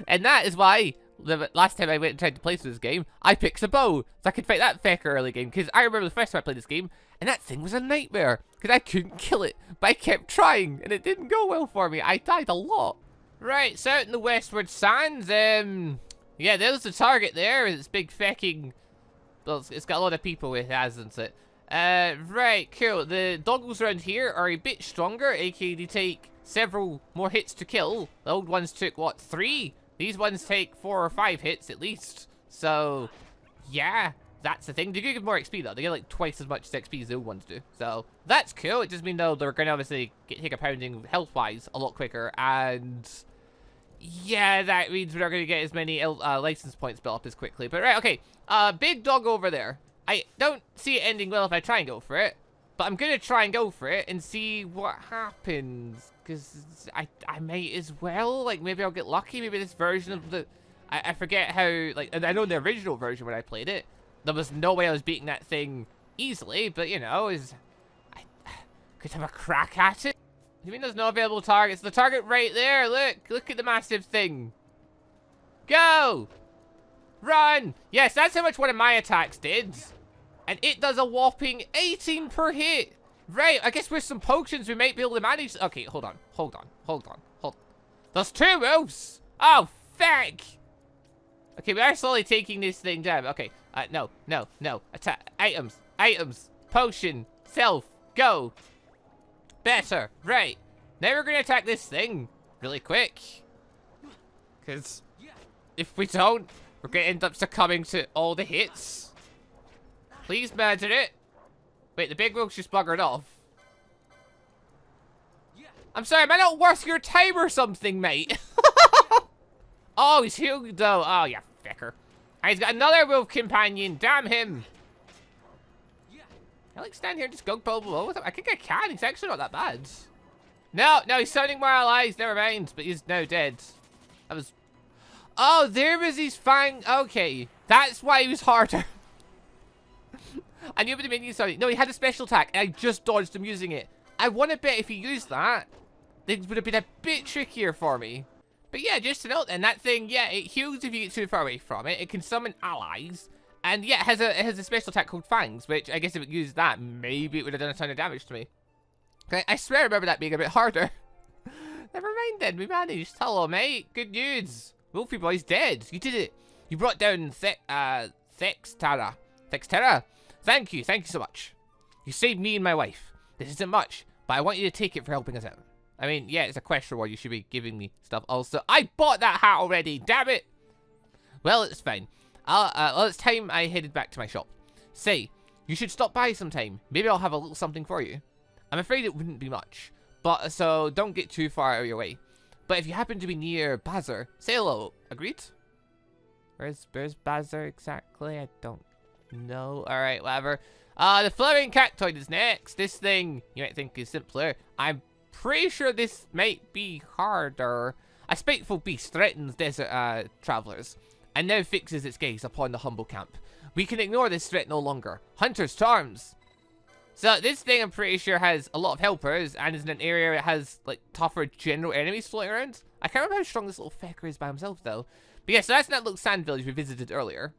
And that is why the last time I went and tried to play through this game, I picked a bow. So I could fight that fecker early game. Because I remember the first time I played this game, and that thing was a nightmare. Because I couldn't kill it. But I kept trying, and it didn't go well for me. I died a lot. Right, so out in the Westward Sands, yeah, there's the target there. It's big fecking. Well, it's got a lot of people with it, hasn't it? Right, cool. The doggles around here are a bit stronger, aka they take several more hits to kill. The old ones took, what, 3? These ones take 4 or 5 hits at least. So, yeah, that's the thing. They do give more XP though. They get like twice as much XP as the old ones do. So, that's cool. It just means though they're going to obviously take a pounding health-wise a lot quicker. And yeah, that means we're not going to get as many license points built up as quickly. But right, okay. Big dog over there. I don't see it ending well if I try and go for it. But I'm going to try and go for it and see what happens. Because I might as well. Like, maybe I'll get lucky. Maybe this version of the... I forget how... Like, and I know in the original version when I played it, there was no way I was beating that thing easily. But, you know, I could have a crack at it. You mean there's no available targets? The target right there. Look at the massive thing. Go! Run! Yes, that's how much one of my attacks did. And it does a whopping 18 per hit. Right, I guess with some potions we might be able to manage. Okay, hold on. There's 2 wolves. Oh, fuck. Okay, we are slowly taking this thing down. Okay, no. Attack. Items. Potion. Self. Go. Better. Right. Now we're going to attack this thing really quick. Because if we don't, we're going to end up succumbing to all the hits. Please murder it. Wait, the big wolf's just buggered off. I'm sorry, am I not worth your time or something, mate? Oh, he's healed though. Oh, yeah, fecker. And he's got another wolf companion. Damn him. I like stand here and just go below with him. I think I can. He's actually not that bad. No, he's summoning more allies. Never mind. But he's now dead. That was... Oh, there was his fang. Okay. That's why he was harder. I knew about the minions, sorry. No, he had a special attack, and I just dodged him using it. I want to bet if he used that, it would have been a bit trickier for me. But yeah, just to note then, that thing, yeah, it heals if you get too far away from it. It can summon allies. And yeah, it has a special attack called Fangs, which I guess if it used that, maybe it would have done a ton of damage to me. Okay, I swear I remember that being a bit harder. Never mind then, we managed. Hello, mate. Good news. Wolfie boy's dead. You did it. You brought down Skex Terror. Skex Terror? Thank you so much. You saved me and my wife. This isn't much, but I want you to take it for helping us out. I mean, yeah, it's a quest reward. You should be giving me stuff also. I bought that hat already, damn it! Well, it's fine. Well, it's time I headed back to my shop. Say, you should stop by sometime. Maybe I'll have a little something for you. I'm afraid it wouldn't be much, but so don't get too far out of your way. But if you happen to be near Bazar, say hello. Agreed? Where's Bazar exactly? I don't know. Alright, whatever. The flowering cactoid is next. This thing you might think is simpler. I'm pretty sure this might be harder. A spiteful beast threatens desert travelers and now fixes its gaze upon the humble camp. We can ignore this threat no longer. Hunters to arms! So this thing I'm pretty sure has a lot of helpers and is in an area that has like tougher general enemies floating around. I can't remember how strong this little fecker is by himself though. But yeah, so that's that little sand village we visited earlier.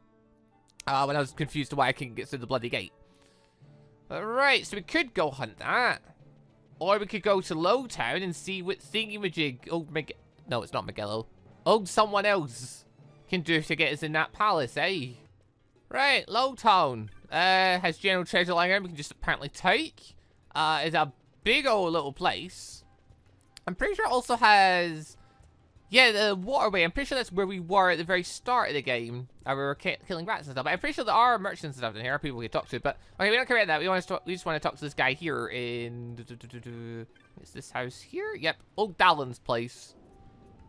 When I was confused to why I couldn't get through the bloody gate. Alright, so we could go hunt that. Or we could go to Lowtown and see what thingy-majig no, it's not Magello. Old someone else can do to get us in that palace, eh? Right, Lowtown. Has general treasure lying around we can just apparently take. It's a big old little place. I'm pretty sure it also has Yeah, the waterway. I'm pretty sure that's where we were at the very start of the game. We were killing rats and stuff. But I'm pretty sure there are merchants and stuff in here, people we can talk to. But okay, we don't care about that. We just want to talk to this guy here in. Is this house here? Yep, old Dallin's place.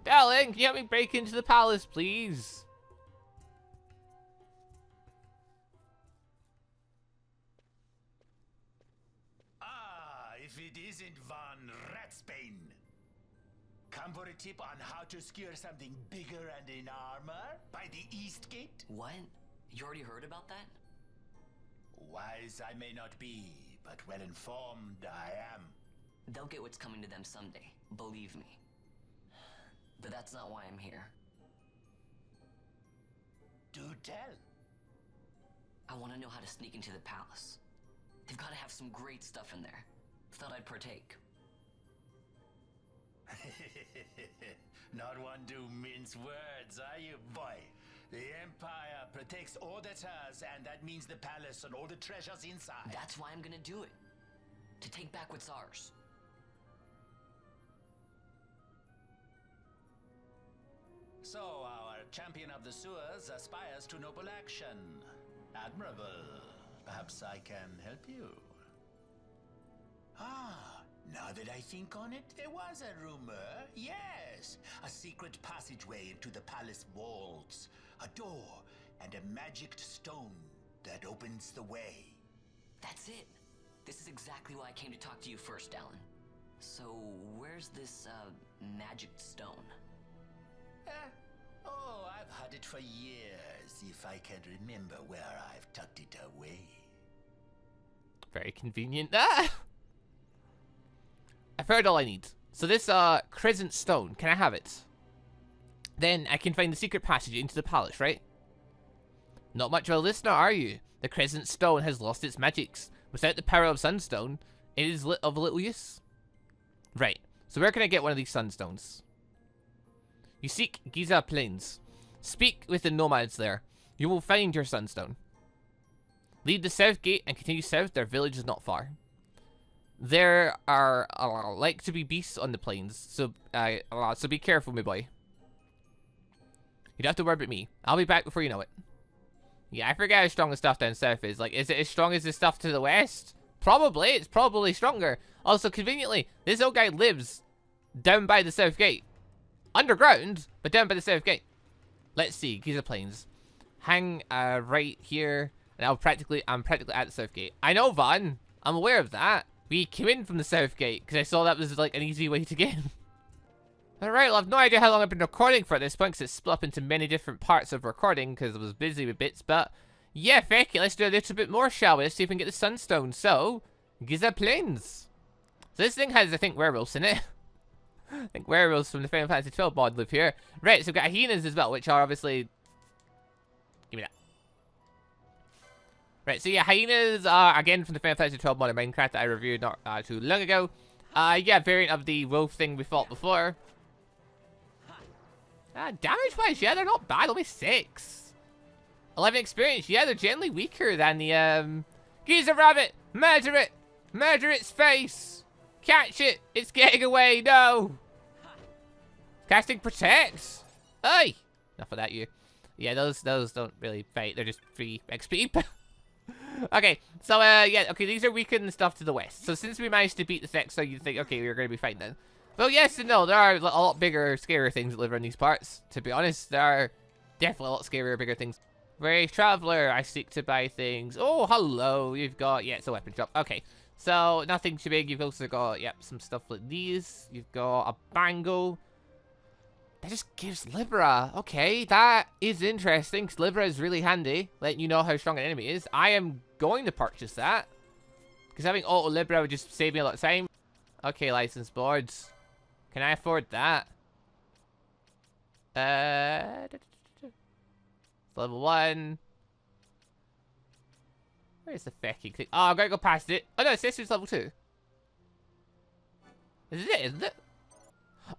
Dallin, can you help me break into the palace, please? Ah, if it isn't Von Ratsbane. Come for a tip on how to secure something bigger and in armor by the East Gate? What? You already heard about that? Wise I may not be, but well informed I am. They'll get what's coming to them someday, believe me. But that's not why I'm here. Do tell. I want to know how to sneak into the palace. They've got to have some great stuff in there. Thought I'd partake. Not one to mince words, are you, boy? The Empire protects all that's hers, and that means the palace and all the treasures inside. That's why I'm gonna do it. To take back what's ours. So, our champion of the sewers aspires to noble action. Admirable. Perhaps I can help you. Ah, now that I think on it, there was a rumor. Yes, a secret passageway into the palace walls. A door and a magic stone that opens the way. That's it. This is exactly why I came to talk to you first, Dallin. So, where's this, magic stone? Oh, I've had it for years, if I can remember where I've tucked it away. Very convenient. Ah! I've heard all I need. So this, crescent stone, can I have it? Then I can find the secret passage into the palace, right? Not much of a listener, are you? The crescent stone has lost its magics. Without the power of Sunstone, it is of little use. Right, so where can I get one of these Sunstones? You seek Giza Plains. Speak with the nomads there. You will find your Sunstone. Leave the south gate and continue south. Their village is not far. There are like to be beasts on the plains, so so be careful, my boy. You don't have to worry about me. I'll be back before you know it. Yeah, I forget how strong the stuff down south is. Like, is it as strong as the stuff to the west? Probably. It's probably stronger. Also, conveniently, this old guy lives down by the south gate. Underground, but down by the south gate. Let's see. Giza Plains. Hang right here. And I'm practically at the south gate. I know, Vaughn. I'm aware of that. We came in from the south gate because I saw that was like an easy way to get in. Alright, well, I've no idea how long I've been recording for at this point because it's split up into many different parts of recording because I was busy with bits, but yeah, feck it, let's do a little bit more, shall we? Let's see if we can get the Sunstone. So, Giza Plains. So this thing has, I think, werewolves in it. I think werewolves from the Final Fantasy XII mod live here. Right, so we've got hyenas as well, which are obviously... Give me that. Right, so yeah, hyenas are, again, from the Final Fantasy XII mod in Minecraft that I reviewed not too long ago. Yeah, variant of the wolf thing we fought before. Damage-wise, yeah, they're not bad. Only 6. 11 experience. Yeah, they're generally weaker than the, Giza Rabbit! Murder it! Murder its face! Catch it! It's getting away! No! Casting Protect! Hey! Enough of that, you. Yeah, those don't really fight. They're just free XP. Okay, so, yeah, okay, these are weakened and stuff to the west. So since we managed to beat the Skex, so you think, okay, we're going to be fine then. Well, yes and no. There are a lot bigger, scarier things that live around these parts. To be honest, there are definitely a lot scarier, bigger things. Very traveler, I seek to buy things. Oh, hello. You've got, yeah, it's a weapon shop. Okay, so nothing too big. You've also got, yep, some stuff like these. You've got a bangle. That just gives Libra. Okay, that is interesting, because Libra is really handy, letting you know how strong an enemy is. I am going to purchase that, because having auto Libra would just save me a lot of time. Okay, license boards. Can I afford that? Level 1. Where's the fecking thing? Oh, I've got to go past it. Oh, no, it says it's level 2. Is it? Isn't it?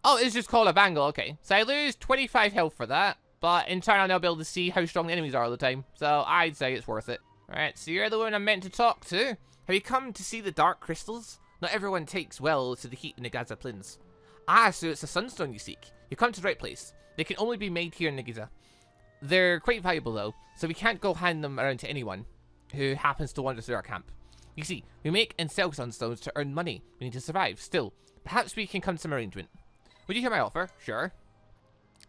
Oh, it's just called a bangle. Okay. So I lose 25 health for that. But in turn, I'll now be able to see how strong the enemies are all the time. So I'd say it's worth it. Alright, so you're the one I'm meant to talk to. Have you come to see the dark crystals? Not everyone takes well to the heat in the Giza Plains. Ah, so it's a Sunstone you seek. You come to the right place. They can only be made here in Nigiza. They're quite valuable though, so we can't go hand them around to anyone who happens to wander through our camp. You see, we make and sell sunstones to earn money. We need to survive. Still, perhaps we can come to some arrangement. Would you hear my offer? Sure.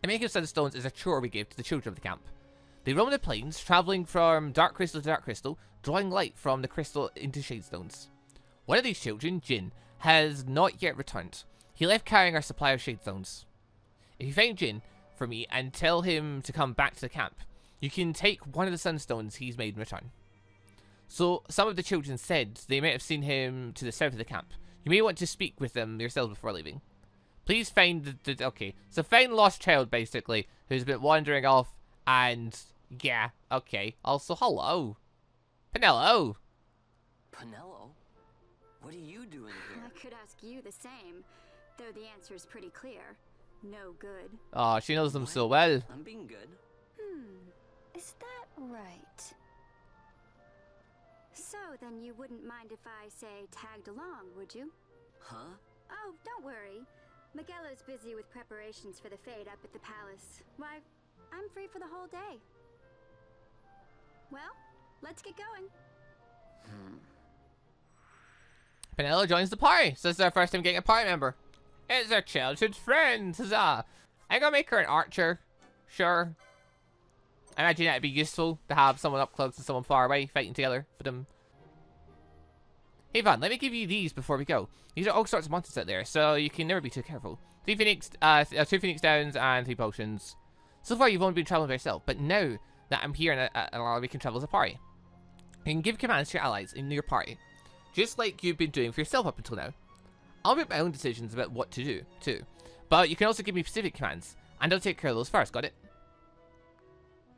The making of sunstones is a chore we give to the children of the camp. They roam the plains, travelling from dark crystal to dark crystal, drawing light from the crystal into shadestones. One of these children, Jin, has not yet returned. He left carrying our supply of shadestones. If you find Jin for me and tell him to come back to the camp, you can take one of the sunstones he's made in return. So, some of the children said they might have seen him to the south of the camp. You may want to speak with them yourselves before leaving. Please find the okay. So find lost child, basically, who's been wandering off, and yeah, okay. Also, hello. Penelo. Penelo? What are you doing here? I could ask you the same, though the answer is pretty clear. No good. Oh, she knows them so well. I'm being good. Is that right? So, then you wouldn't mind if I, say, tagged along, would you? Huh? Oh, don't worry. Miguelo's busy with preparations for the fete up at the palace. Why, I'm free for the whole day. Well, let's get going. Penelo joins the party. So this is our first time getting a party member. It's our childhood friend. Huzzah. I'm gonna make her an archer. Sure. I imagine that'd be useful to have someone up close and someone far away fighting together for them. Hey Van, let me give you these before we go. These are all sorts of monsters out there, so you can never be too careful. 2 Phoenix Downs and 3 potions. So far you've only been traveling by yourself, but now that I'm here and we can travel as a party, you can give commands to your allies in your party, just like you've been doing for yourself up until now. I'll make my own decisions about what to do, too. But you can also give me specific commands, and I'll take care of those first, got it?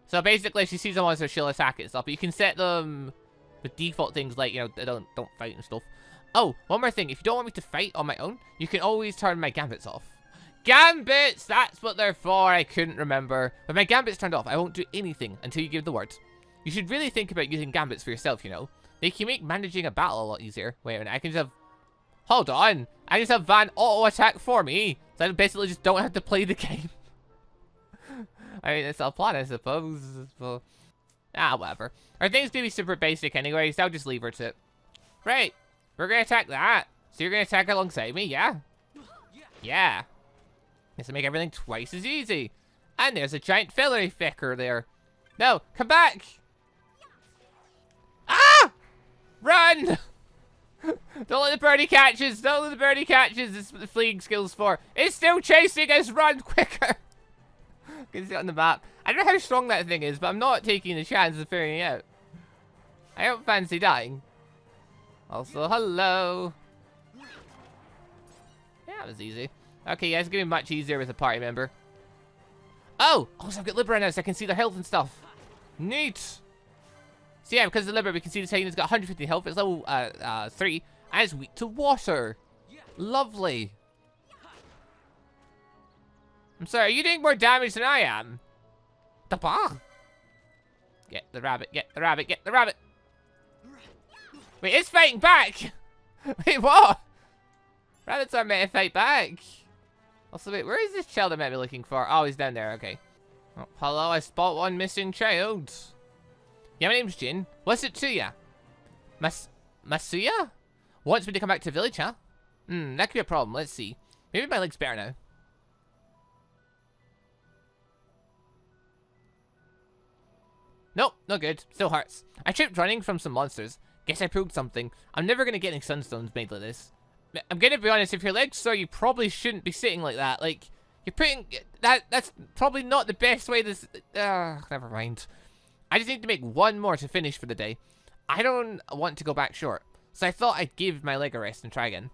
So basically, if she sees a monster, she'll attack it and stuff, but you can set them with default things like, you know, don't fight and stuff. Oh, one more thing, if you don't want me to fight on my own, you can always turn my gambits off. Gambits! That's what they're for, I couldn't remember. With my gambits turned off, I won't do anything until you give the word. You should really think about using gambits for yourself, you know. They can make managing a battle a lot easier. Wait a minute, I can just have... Hold on! I just have Van auto-attack for me, so I basically just don't have to play the game. I mean, it's a plan, I suppose. Well, whatever. Our thing's gonna be super basic anyway, so I'll just leave her to it. Right, we're gonna attack that. So you're gonna attack alongside me, yeah? Yeah. This will make everything twice as easy. And there's a giant fillery fecker there. No, come back! Ah! Run! Don't let the birdie catches! Don't let the birdie catches! This is what the fleeing skill's for. It's still chasing us! Run quicker! You can see it on the map. I don't know how strong that thing is, but I'm not taking the chance of figuring it out. I don't fancy dying. Also, hello. Yeah, that was easy. Okay, yeah, it's gonna be much easier with a party member. Oh! So I've got Libra now, so I can see their health and stuff. Neat! So yeah, because of the Libra, we can see the Titan's got 150 health. It's level 3, and it's weak to water. Lovely. I'm sorry, are you doing more damage than I am? The bar. Get the rabbit, get the rabbit, get the rabbit. Wait, it's fighting back! Wait, what? Rabbits aren't meant to fight back. Also, wait, where is this child I might be looking for? Oh, he's down there, okay. Oh, hello, I spot one missing child. Yeah, my name's Jin. What's it to ya? Masuya? Wants me to come back to the village, huh? That could be a problem. Let's see. Maybe my leg's better now. Nope, no good. Still hurts. I tripped running from some monsters. Guess I proved something. I'm never gonna get any sunstones made like this. I'm gonna be honest, if your leg's sore, you probably shouldn't be sitting like that. Like, you're putting... That's probably not the best way this... never mind. I just need to make one more to finish for the day. I don't want to go back short. So I thought I'd give my leg a rest and try again.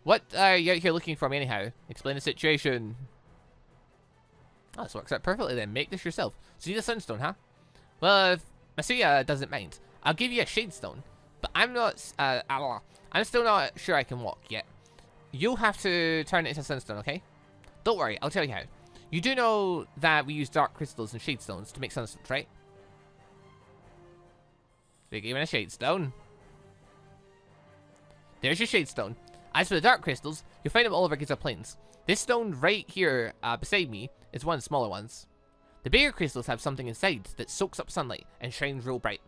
What are you out here looking for me anyhow? Explain the situation. Oh, this works out perfectly then. Make this yourself. So you need a sunstone, huh? Well, if Masuya doesn't mind, I'll give you a shadestone. But I'm not... I'm still not sure I can walk yet. You'll have to turn it into sunstone, okay? Don't worry, I'll tell you how. You do know that we use dark crystals and shadestones to make sunstones, right? So you give me a shadestone. There's your shadestone. As for the dark crystals, you'll find them all over Giza Plains. This stone right here beside me is one of the smaller ones. The bigger crystals have something inside that soaks up sunlight and shines real bright.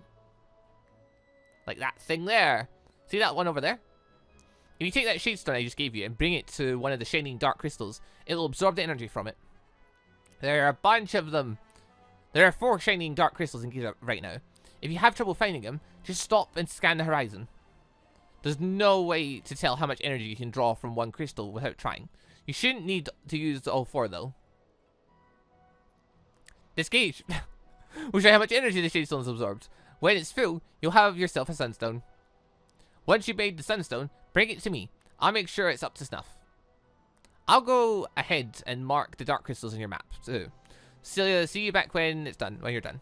Like that thing there. See that one over there? If you take that shade stone I just gave you and bring it to one of the shining dark crystals, it'll absorb the energy from it. There are a bunch of them. There are 4 shining dark crystals in Giza right now. If you have trouble finding them, just stop and scan the horizon. There's no way to tell how much energy you can draw from one crystal without trying. You shouldn't need to use all 4 though. This gauge will show how much energy the shade stone has absorbed. When it's full, you'll have yourself a sunstone. Once you've made the sunstone, bring it to me. I'll make sure it's up to snuff. I'll go ahead and mark the dark crystals in your map too. So, see you back when it's done, when you're done.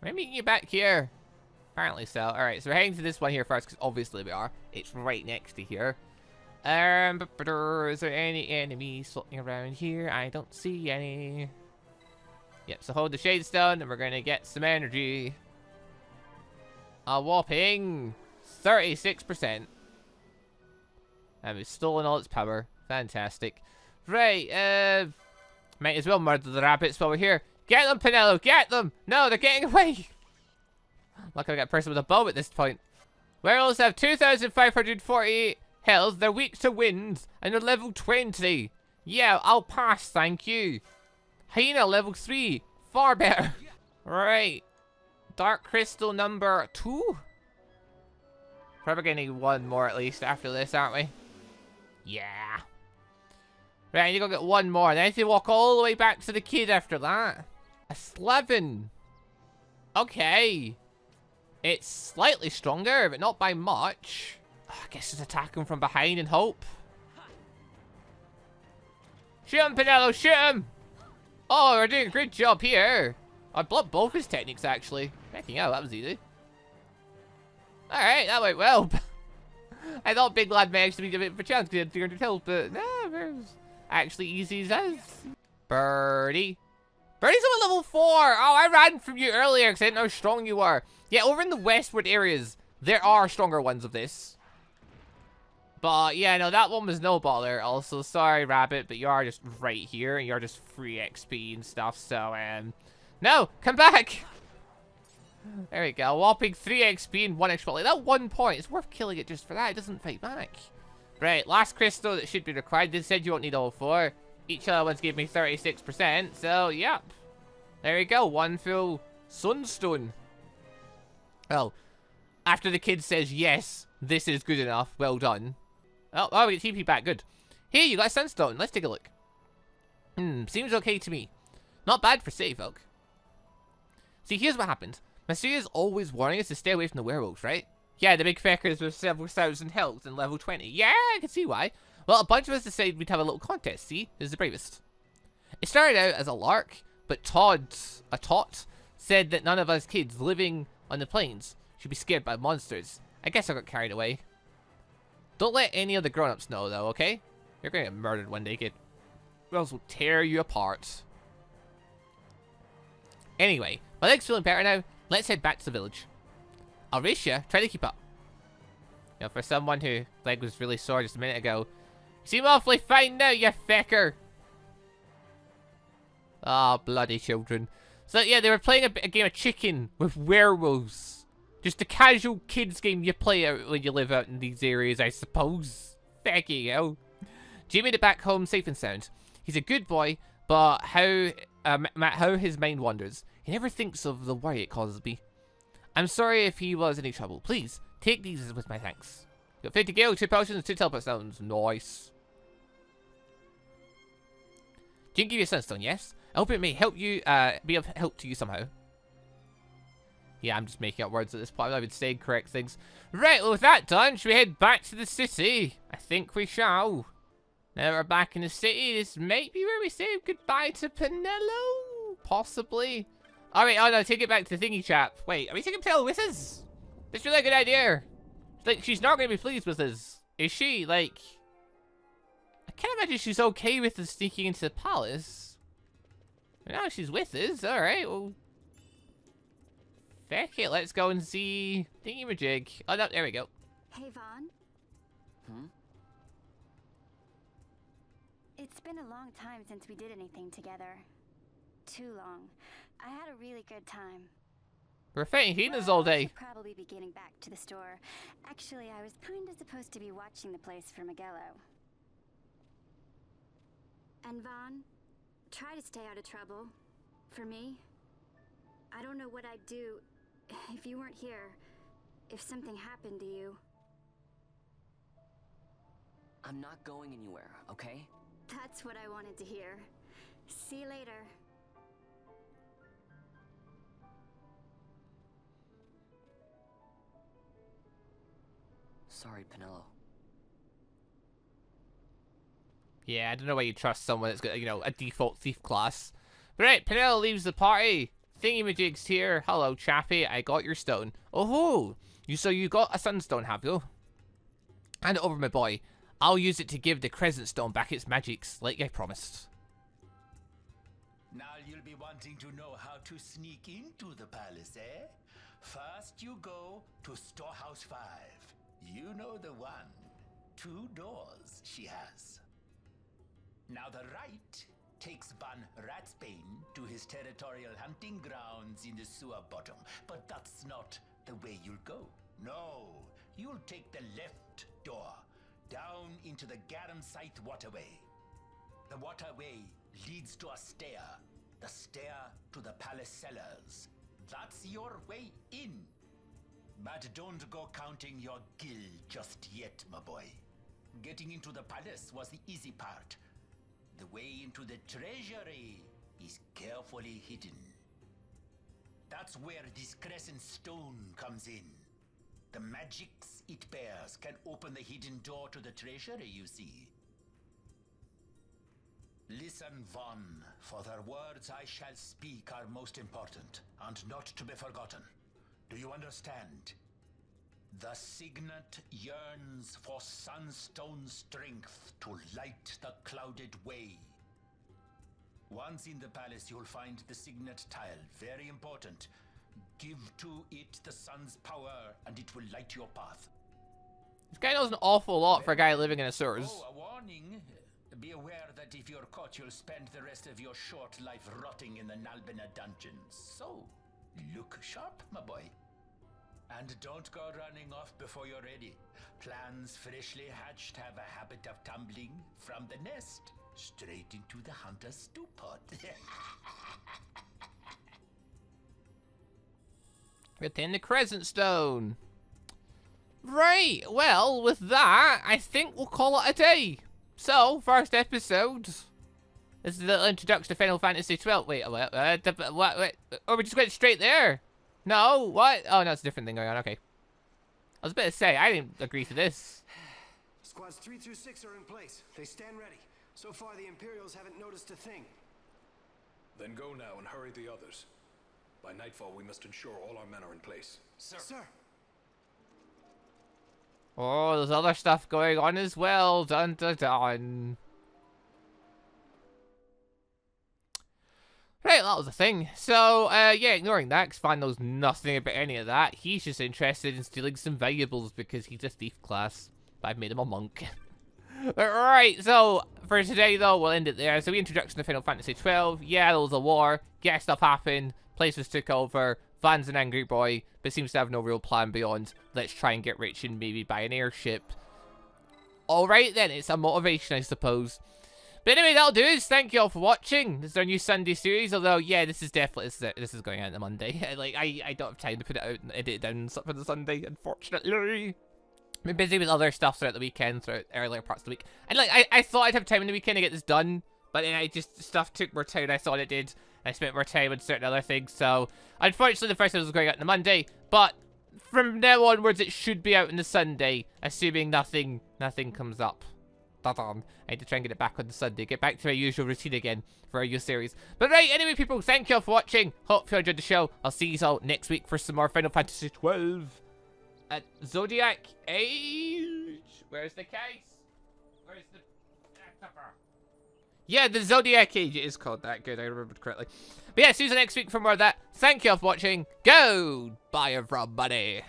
Am I meeting you back here? Apparently so. Alright, so we're heading to this one here first, because obviously we are. It's right next to here. Is there any enemies floating around here? I don't see any. Yep, so hold the shade stone and we're gonna get some energy. A whopping 36%. And we've stolen all its power. Fantastic. Right, might as well murder the rabbits while we're here. Get them, Penelo, get them! No, they're getting away! Look, I got a person with a bow at this point. Werewolves have 2,548 health, they're weak to wind, and they're level 20. Yeah, I'll pass, thank you. Hyena, level 3. Far better. Right. Dark crystal number 2? Probably gonna need 1 more at least after this, aren't we? Yeah. Right, I need to go get 1 more. Then I need to walk all the way back to the kid after that. A Slevin. Okay. It's slightly stronger, but not by much. I guess just attack him from behind and hope. Shoot him, Penelo, shoot him! Oh, we're doing a great job here. I blocked both his techniques, actually. Checking out, that was easy. Alright, that went well. I thought Big Lad may actually be a bit of a chance because he had 300 health, but no, it was actually easy as that. Birdie. Birdie's on level 4. Oh, I ran from you earlier because I didn't know how strong you were. Yeah, over in the westward areas, there are stronger ones of this. But yeah, no, that one was no bother. Also, sorry, Rabbit, but you are just right here and you're just free XP and stuff. So, no, come back. There we go. Whopping 3 XP and 1 extra. Like that 1 point. It's worth killing it just for that. It doesn't fight back. Right, last crystal that should be required. They said you won't need all 4. Each other ones gave me 36%. So, yep. There we go. 1 full Sunstone. Well, after the kid says yes, this is good enough. Well done. Oh, we get TP back. Good. Here, you got a Sunstone. Let's take a look. Seems okay to me. Not bad for city folk. See, here's what happened. Masuya's always warning us to stay away from the werewolves, right? Yeah, the big feckers with several thousand health and level 20. Yeah, I can see why. Well, a bunch of us decided we'd have a little contest, see? Who's the bravest? It started out as a lark, but a tot, said that none of us kids living on the plains should be scared by monsters. I guess I got carried away. Don't let any of the grown-ups know, though, okay? You're gonna get murdered one day, kid. Or else we'll tear you apart. Anyway, my leg's feeling better now. Let's head back to the village. Arisha, try to keep up. You know, for someone whose leg was really sore just a minute ago, you seem awfully fine now, you fecker. Ah, oh, bloody children. So, yeah, they were playing a game of chicken with werewolves. Just a casual kids game you play out when you live out in these areas, I suppose. Fecky, hell. Jay made it back home safe and sound. He's a good boy, but how his mind wanders. He never thinks of the worry it causes me. I'm sorry if he was any trouble. Please, take these with my thanks. Got 50 gil, 2 potions, 2 teleport stones. Nice. Didn't give you a sunstone, yes? I hope it may help you, be of help to you somehow. Yeah, I'm just making up words at this point. I've been saying correct things. Right, well, with that done, should we head back to the city? I think we shall. Now we're back in the city, this might be where we say goodbye to Penelo? Possibly. Alright, oh no, take it back to the thingy chap. Wait, are we taking Penelo with us? That's really a good idea. Like, she's not going to be pleased with us. Is she? Like, I can't imagine she's okay with us sneaking into the palace. Now she's with us. Alright, well. Feck it, let's go and see thingy-majig. Oh no, there we go. Hey, Vaughn. It's been a long time since we did anything together. Too long. I had a really good time. We're fighting hyenas all day. I should probably be getting back to the store. Actually, I was kind of supposed to be watching the place for Miguelo. And Vaughn, try to stay out of trouble. For me, I don't know what I'd do if you weren't here. If something happened to you. I'm not going anywhere, okay? That's what I wanted to hear. See you later. Sorry, Penelo. Yeah, I don't know why you trust someone that's got, you know, a default thief class. But right, Penelo leaves the party. Thingy-majig's here. Hello, chappy. I got your stone. Oh-ho! So you got a Sunstone, have you? Hand it over, my boy. I'll use it to give the Crescent Stone back its magics, like I promised. Now you'll be wanting to know how to sneak into the palace, eh? First you go to Storehouse 5. You know the one. 2 doors she has. Now the right takes Van Ratsbane to his territorial hunting grounds in the sewer bottom. But that's not the way you'll go. No, you'll take the left door, down into the Garamscythe waterway. The waterway leads to a stair. The stair to the palace cellars. That's your way in. But don't go counting your gil just yet, my boy. Getting into the palace was the easy part. The way into the treasury is carefully hidden. That's where this Crescent Stone comes in. The magics it bears can open the hidden door to the treasury, you see. Listen, Vaughn, for the words I shall speak are most important, and not to be forgotten. Do you understand? The Signet yearns for Sunstone strength to light the clouded way. Once in the palace, you'll find the Signet tile. Very important. Give to it the sun's power, and it will light your path. This guy knows an awful lot for a guy living in a sewers. Oh, a warning. Be aware that if you're caught, you'll spend the rest of your short life rotting in the Nalbina dungeons. So, look sharp, my boy. And don't go running off before you're ready. Plans freshly hatched have a habit of tumbling from the nest straight into the hunter's stew pot. Retain the Crescent Stone. Right, well, with that, I think we'll call it a day. So, first episode. This is a little introduction to Final Fantasy XII. Wait, what? Oh, we just went straight there. No, what? Oh, no, it's a different thing going on. Okay. I was about to say, I didn't agree to this. Squads 3 through 6 are in place. They stand ready. So far, the Imperials haven't noticed a thing. Then go now and hurry the others. By nightfall, we must ensure all our men are in place. Sir. Sir. Oh, there's other stuff going on as well. Dun dun dun. Right, that was a thing. So, yeah, ignoring that, because Fan knows nothing about any of that. He's just interested in stealing some valuables because he's a thief class. But I've made him a monk. Right, so, for today, though, we'll end it there. So, introduction to Final Fantasy XII. Yeah, there was a war. Yeah, stuff happened. Places took over. Van's an angry boy, but seems to have no real plan beyond let's try and get rich and maybe buy an airship. Alright then, it's a motivation, I suppose. But anyway, that'll do us. Thank you all for watching. This is our new Sunday series, although, yeah, this is definitely, this is going out on Monday. Like, I don't have time to put it out and edit it down for the Sunday, unfortunately. I've been busy with other stuff throughout the weekend, throughout earlier parts of the week. And, like, I thought I'd have time in the weekend to get this done, but then stuff took more time than I thought it did. I spent more time on certain other things, so unfortunately the first episode was going out on the Monday, but from now onwards it should be out on the Sunday, assuming nothing comes up. I need to try and get it back on the Sunday, get back to my usual routine again for our new series. But right, anyway people, thank you all for watching, hope you enjoyed the show. I'll see you all next week for some more Final Fantasy XII at Zodiac Age. Where's the case? Where's the... Yeah, the Zodiac Age, it is called that. Good, I remembered correctly. But yeah, see you next week for more of that. Thank you all for watching. Go! Bye, everybody.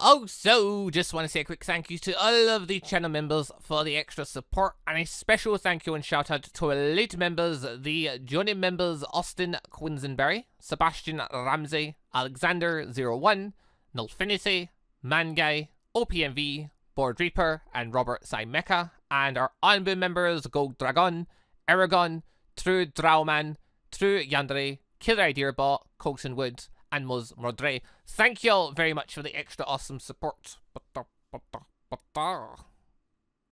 Also, just want to say a quick thank you to all of the channel members for the extra support, and a special thank you and shout out to elite members, the Johnny members Austin Quinsonberry, Sebastian Ramsey, Alexander01, Nulfinity, Manguy, OPMV, Board Reaper, and Robert Simeka, and our ANBU members GoldDragon, Eragon, TrueDraonman, TrueYandere, Killer Idea Bot, Colton Wood, and Mosmordre. Thank you all very much for the extra awesome support.